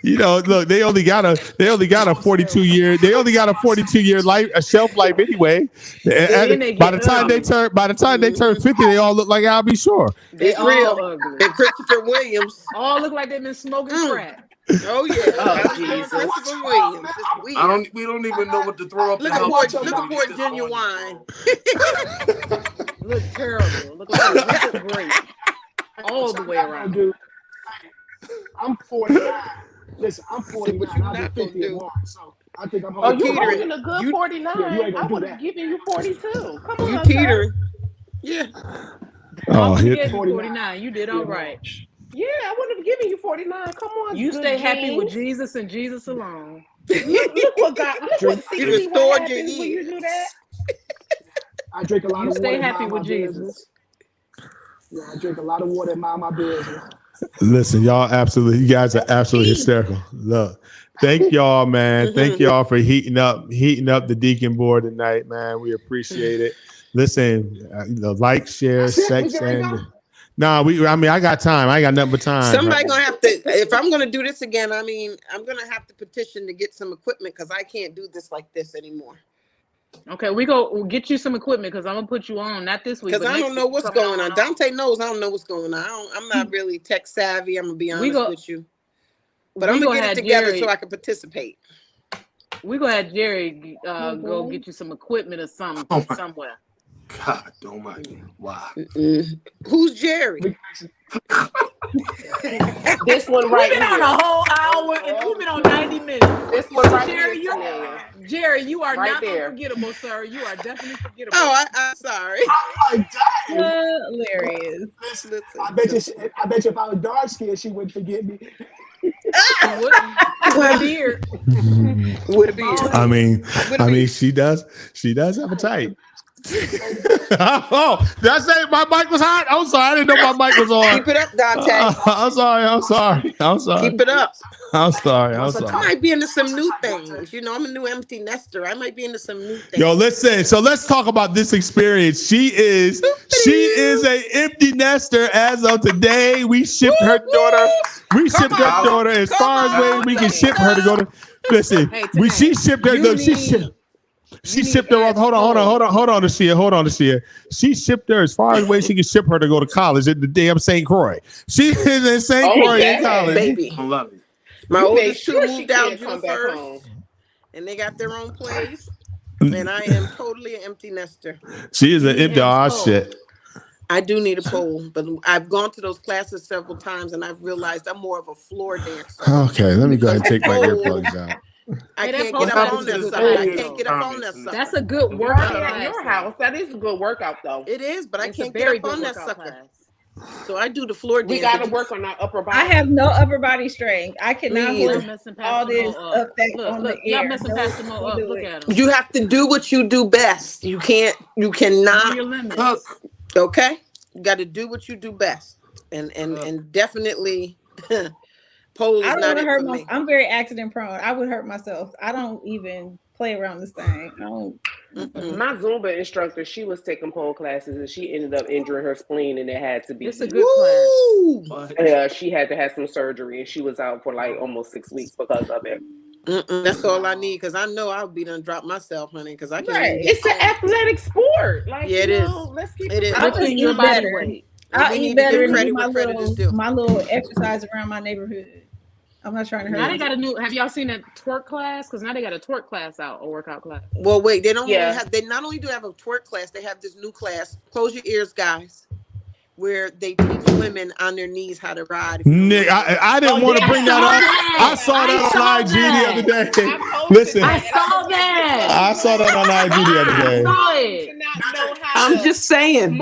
Look, they only got a 42-year life, a shelf life anyway. By the time they turn 50, they all look like I'll be sure. It's real. And Christopher Williams all look like they've been smoking crack. Oh yeah. Jesus. Christopher Williams. We don't even know what to throw up. Look at poor Genuine. Look terrible. Look like a grape. All the way around. Dude, I'm 49. Listen, I'm 49. I'll be 50 in March, so I think I'm. Oh, you holding a good 49? I would have given you 42. Come on, you teetering. Yeah. Oh, you 49. You did all right. Yeah, I would have given you 49. Come on, you stay happy with Jesus and Jesus alone. Look what God. Look what you restored your years. When you do that. I drink a lot of water. Stay happy with Jesus. Yeah, I drink a lot of water and mind my business. Listen, you guys are absolutely hysterical. Look, thank y'all, man. Thank y'all for heating up the Deacon Board tonight, man. We appreciate it. Listen, like, share, sex, and I got time. I got nothing but time. Somebody gonna have to. If I'm gonna do this again, I'm gonna have to petition to get some equipment because I can't do this like this anymore. Okay, we'll get you some equipment because I'm gonna put you on, not this week. Because I don't know what's going on. Dante knows I don't know what's going on. I'm not really tech savvy. I'm gonna be honest with you. But I'm gonna get it together so I can participate. We're gonna have Jerry go get you some equipment or something somewhere. God almighty. Wow. Who's Jerry? This one right here. We've been on a whole hour and we've been on 90 minutes. This one right Jerry, you are right not there. Unforgettable, sir. You are definitely forgettable. Oh, I'm sorry. I'm like, dang. Hilarious. Listen, I bet you if I was dark skinned, she wouldn't forget me. With a beard. With a beard. I mean, she does have a type. Oh, did I say my mic was hot? I'm sorry, I didn't know my mic was on. Keep it up, Dante. I'm sorry. Keep it up. I'm sorry. I might be into some new things. You know, I'm a new empty nester. I might be into some new things. Yo, listen. So let's talk about this experience. She is a empty nester as of today. We shipped her daughter. We shipped her daughter as far as we can ship her to go to. Listen, she shipped her. Look, she shipped her off. Hold on, Ashia. She shipped her as far as she can ship her to go to college at the damn St. Croix. She is in St. Croix in college. Baby. I love it. My oldest two moved out June 1st, and they got their own place. And I am totally an empty nester. She is an empty shit. I do need a pole, but I've gone to those classes several times, and I've realized I'm more of a floor dancer. Okay, let me go ahead and take my earplugs out. I can't get up on that side. That's a good workout at your house. That is a good workout, though. It is, but I can't get up on that sucker. So I do the floor dance. We got to work on our upper body. I have no upper body strength. I cannot hold all this up on the air. Y'all missing Pastor Mo up. Look at him. You have to do what you do best. You cannot cook. Okay? You got to do what you do best. And definitely pole is not it for me. I'm very accident prone. I would hurt myself. I don't even play around this thing. My Zumba instructor, she was taking pole classes and she ended up injuring her spleen, and it had to be. It's a good class. Yeah, she had to have some surgery, and she was out for like almost 6 weeks because of it. That's all I need, because I know I'll be done drop myself, honey. Because I can't. Right. It's an athletic sport. Like, yeah, it is. Let's keep it. I'll just eat better. I'll eat better and my little exercise around my neighborhood. I'm not trying to hurt. Now they got a new. Have y'all seen that twerk class? Because now they got a twerk class out, a workout class. Well, wait. They don't. Yeah. They not only do have a twerk class, they have this new class. Close your ears, guys. Where they teach women on their knees how to ride. Nick, I didn't want to bring that up. I saw that on IG the other day. Listen, I saw that. I saw that on IG the other day. I'm just saying.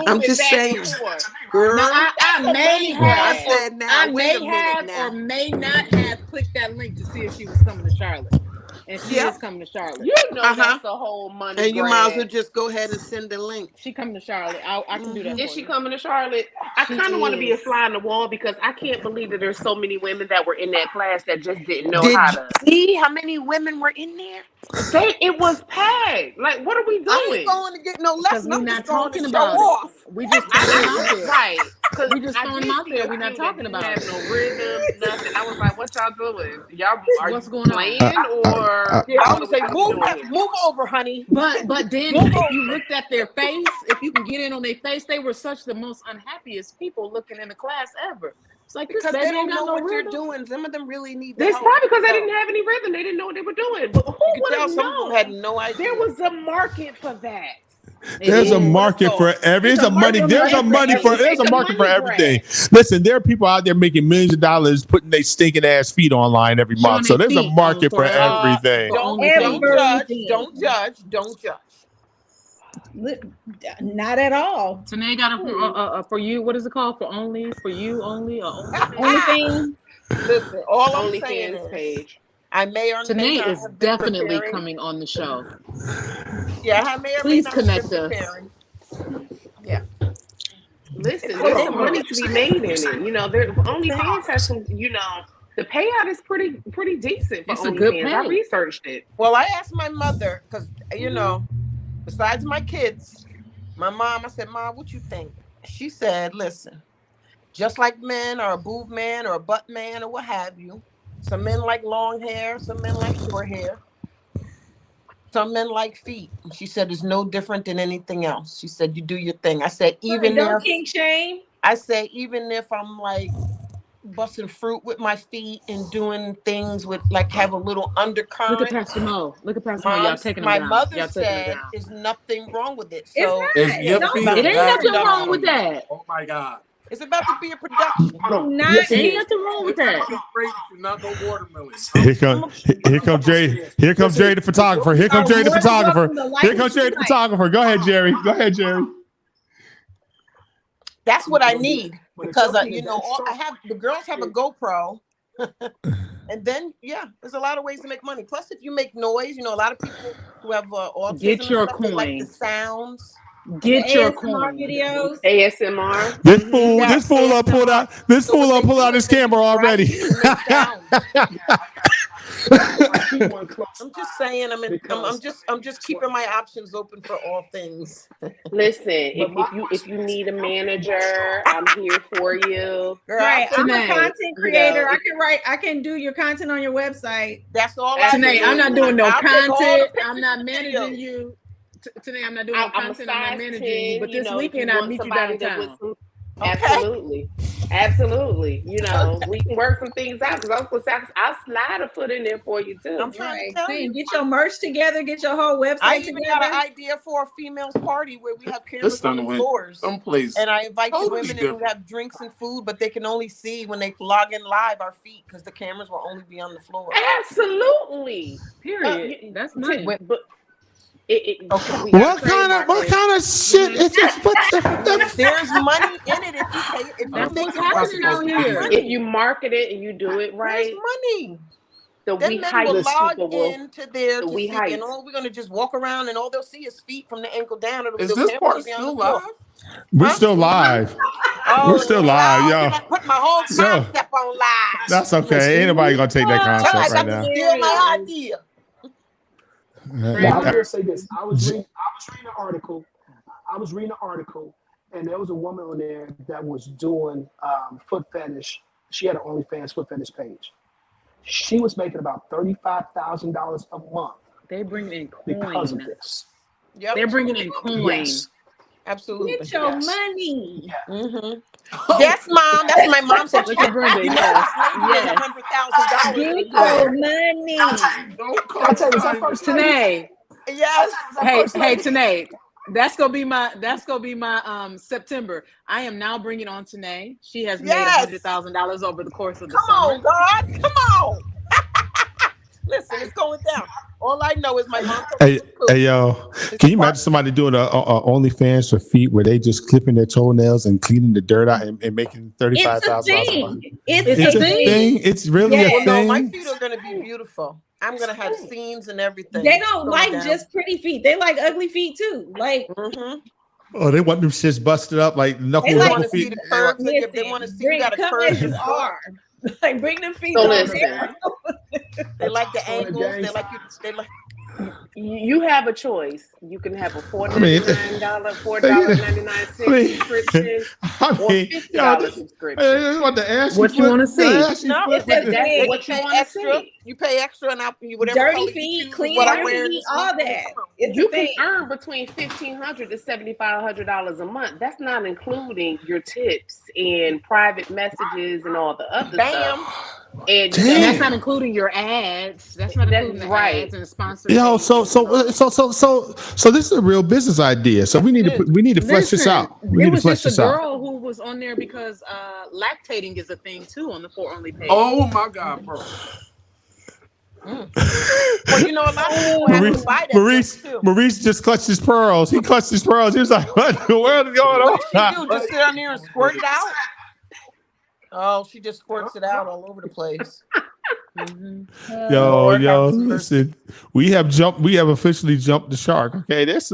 Girl, I may have. I said now. I may have or may not have clicked that link to see if she was coming to Charlotte. And she is coming to Charlotte. You know that's the whole money. And you might as well just go ahead and send the link. She coming to Charlotte. I can do that. Is she coming to Charlotte? I kind of want to be a fly on the wall, because I can't believe that there's so many women that were in that class that just didn't know how to. See how many women were in there? It was packed. Like, what are we doing? I ain't going to get no lessons. We're not talking about it. We just throwing out there. Right. We just throwing out there. We're not talking about it. No rhythm, nothing. I was like, what y'all doing? Y'all what's going playing on? I would say move over, honey. But then if you looked at their face, if you can get in on their face, they were such the most unhappiest people looking in the class ever. It's like, because they don't know what they're doing. Some of them really need that. It's probably because they didn't have any rhythm. They didn't know what they were doing. But who would have known? Some of them had no idea. There was a market for that. There's a market for every. There's a market for everything. Listen, there are people out there making millions of dollars putting their stinking ass feet online every month. So there's a market for everything. Don't judge. Not at all. Tanae got a for you. What is it called? For you only, or only thing. Listen, all I'm only saying is page. I may or may not Tanae is definitely coming on the show. Yeah, I may or Please may not connect us. Yeah. Listen, there's money to be made in it. You know, OnlyFans has some. You know, the payout is pretty decent for OnlyFans. I researched it. Well, I asked my mother, because besides my kids, my mom, I said, Mom, what you think? She said, listen, just like men are a boob man or a butt man or what have you, some men like long hair, some men like short hair, some men like feet. And she said it's no different than anything else. She said, you do your thing. I said, even if I'm like busting fruit with my feet and doing things with like have a little undercurrent. Look at Pastor Mo. Y'all taking my them down. Mother said there's nothing wrong with it. So it ain't nothing wrong with that. Oh my God. It's about to be a production. Ain't nothing wrong with that. Not no watermelon. Here comes Jerry. Here comes Jerry the photographer. Here comes Jerry the photographer. Here comes Jerry the photographer. Go ahead, Jerry. Go ahead, Jerry. That's what I need because I have the girls have a GoPro, and then there's a lot of ways to make money. Plus, if you make noise, a lot of people who have autism Get your and stuff, they like the coin. sounds. Get your ASMR coin. videos. ASMR. This fool pulled out his camera already. I'm just saying. I'm just keeping my options open for all things. Listen, if you need a manager, I'm here for you. Girl, Right, I'm a Tanae, content creator. I can do your content on your website. That's all. Tanae, I'm not doing no I'll take all the content. pictures I'm not and managing videos. you. Today I'm not doing no I'm a content. I'm not size managing 10, you. But this weekend if I'll want meet you somebody that downtown. with Absolutely. We can work some things out because I'll slide a foot in there for you too. I'm trying to tell you. Get your merch together. Get your whole website I even together. got an idea for a females party where we have cameras on the floors. And I invite the women and we have drinks and food, but they can only see when they log in live our feet because the cameras will only be on the floor. Absolutely. Period. That's money. What kind of shit is this? There's money in it if you pay it. That's what's happening out here. If you market it and you do it right, there's money. So then men will log into there to see, and we're gonna just walk around and all they'll see is feet from the ankle down. Is this part still live? We're still live. We're still live, yo. Put my whole concept on live. That's okay. Ain't nobody gonna take that concept right now. Steal my idea. I was gonna say this. I was reading an article. And there was a woman on there that was doing foot fetish. She had an OnlyFans foot fetish page. She was making about $35,000 a month. They bring in coin because of this. Yep. They're bringing in coin. Yes. Absolutely. Get your money. Yeah. Mm-hmm. Yes, Mom. That's what my mom said. Look at Brenda. $100,000. Get your money. I'll tell you, is that first Tanae. Yes. Hey, Tanae. That's gonna be my September. I am now bringing on Tanae. She has made $100,000 over the course of the summer. Come on, God. Come on. Listen, it's going down. All I know is my mom. Hey, yo, can you imagine somebody doing a OnlyFans for feet where they just clipping their toenails and cleaning the dirt out and making $35,000 a month? It's a thing. It's really a thing. No, my feet are gonna be beautiful. I'm gonna have seams and everything. They don't like just pretty feet. They like ugly feet too. Like, oh, they want them shits busted up like knuckle feet. They want to see you got a curve. Like, bring them feet. So they like the angles. They like. You have a choice. You can have a $4.99 subscription or $50 subscription. What you want to see? No, what you want to see. You pay extra and whatever. Dirty feet, clean feet, all that. You can earn between $1,500 to $7,500 a month. That's not including your tips and private messages and all the other stuff. And that's not including your ads. That's not including the ads and sponsors. Yo, so this is a real business idea. So we need to flesh this out. We need to flesh this out. There was just a girl who was on there because lactating is a thing too on the For Only page. Oh my God, bro. Well, a lot of people have to buy that Maurice just clutched his pearls. He clutched his pearls. He was like, "What in the world is going on?" What did she do? Just sit down there and squirt it out? Oh, she just squirts it out all over the place. Yo, listen. We have officially jumped the shark. Okay, there's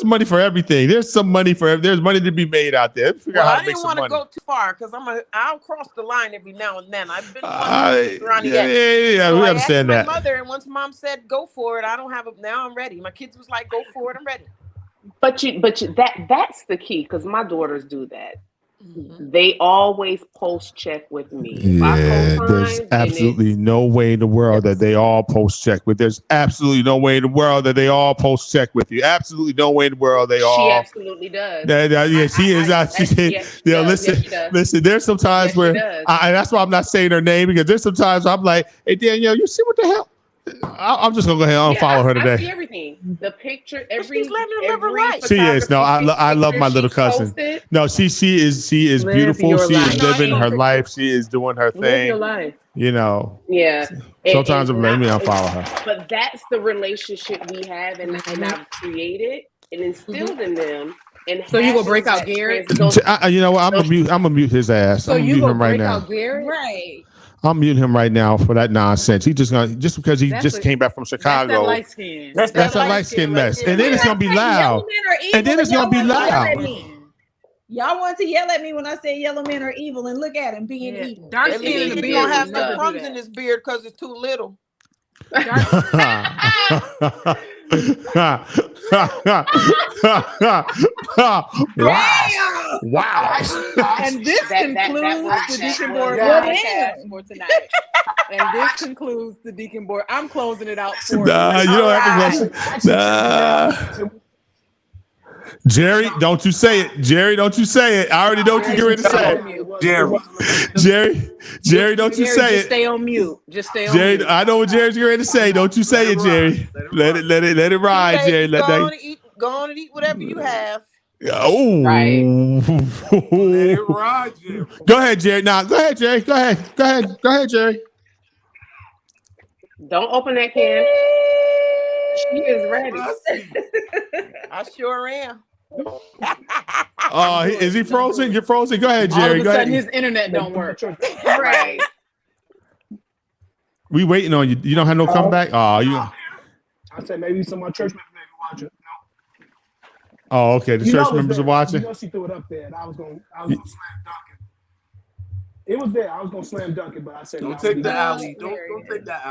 money for everything. There's money to be made out there. I didn't want to go too far because I'll cross the line every now and then. I've been around we understand that. My mother, and once Mom said go for it, I don't have it. Now I'm ready. My kids was like, go for it, I'm ready. But that's the key because my daughters do that. They always post check with me. Yeah, there's absolutely no way in the world that they all post check with. There's absolutely no way in the world that they all post check with you. Absolutely no way in the world they all. She absolutely does. She is. Listen. There's some times where, and that's why I'm not saying her name because there's some times I'm like, hey Danielle, you see what the hell? I'm just gonna go ahead and unfollow her today. I see everything. The picture, every she is. No, I love my little cousin. No, she is beautiful. She is living her life. She is doing her thing. Live your life. You know. Yeah. Sometimes I'm let me unfollow her. But that's the relationship we have, and I've created and instilled in them. And so you gonna break out Garrett? You know what? I'm gonna mute his ass. So I'm you gonna gonna mute him right break now. out Garrett? Right. I'm muting him right now for that nonsense. He just because he just came back from Chicago. That's that light skin. That's that light skin mess. And then it's gonna be loud. And then it's gonna be loud. Y'all want to yell at me when I say yellow men are evil, and look at him being evil. Dark skin in the beard don't have no crumbs in his beard because it's too little. Wow. And this concludes the Deacon Board podcast for tonight. And this concludes the Deacon Board. I'm closing it out for you. You don't have to close. Jerry, don't you say it. Jerry, don't you say it. I already know what you're ready to say. Jerry, don't you say it. Just stay on mute. Just stay on Jerry, mute. I know what Jerry's ready to say. Don't you say it, Jerry. Let it ride, Jerry. Go on and eat whatever you have. Oh, right. Let it ride, Jerry. Go ahead, Jerry. Now, go ahead, Jerry. Go ahead, Jerry. Don't open that can. She is ready. I sure am. Is he frozen? You're frozen. Go ahead, Jerry. All of a sudden, his internet don't work. Right. We waiting on you. You don't have no comeback. I said maybe some of my church members maybe watch it. No. Oh, okay. The church members are watching. You know she threw it up there, and I was gonna slam dunk it. It was there. I was gonna slam dunk it, but I said don't take the alley. Don't take that alley.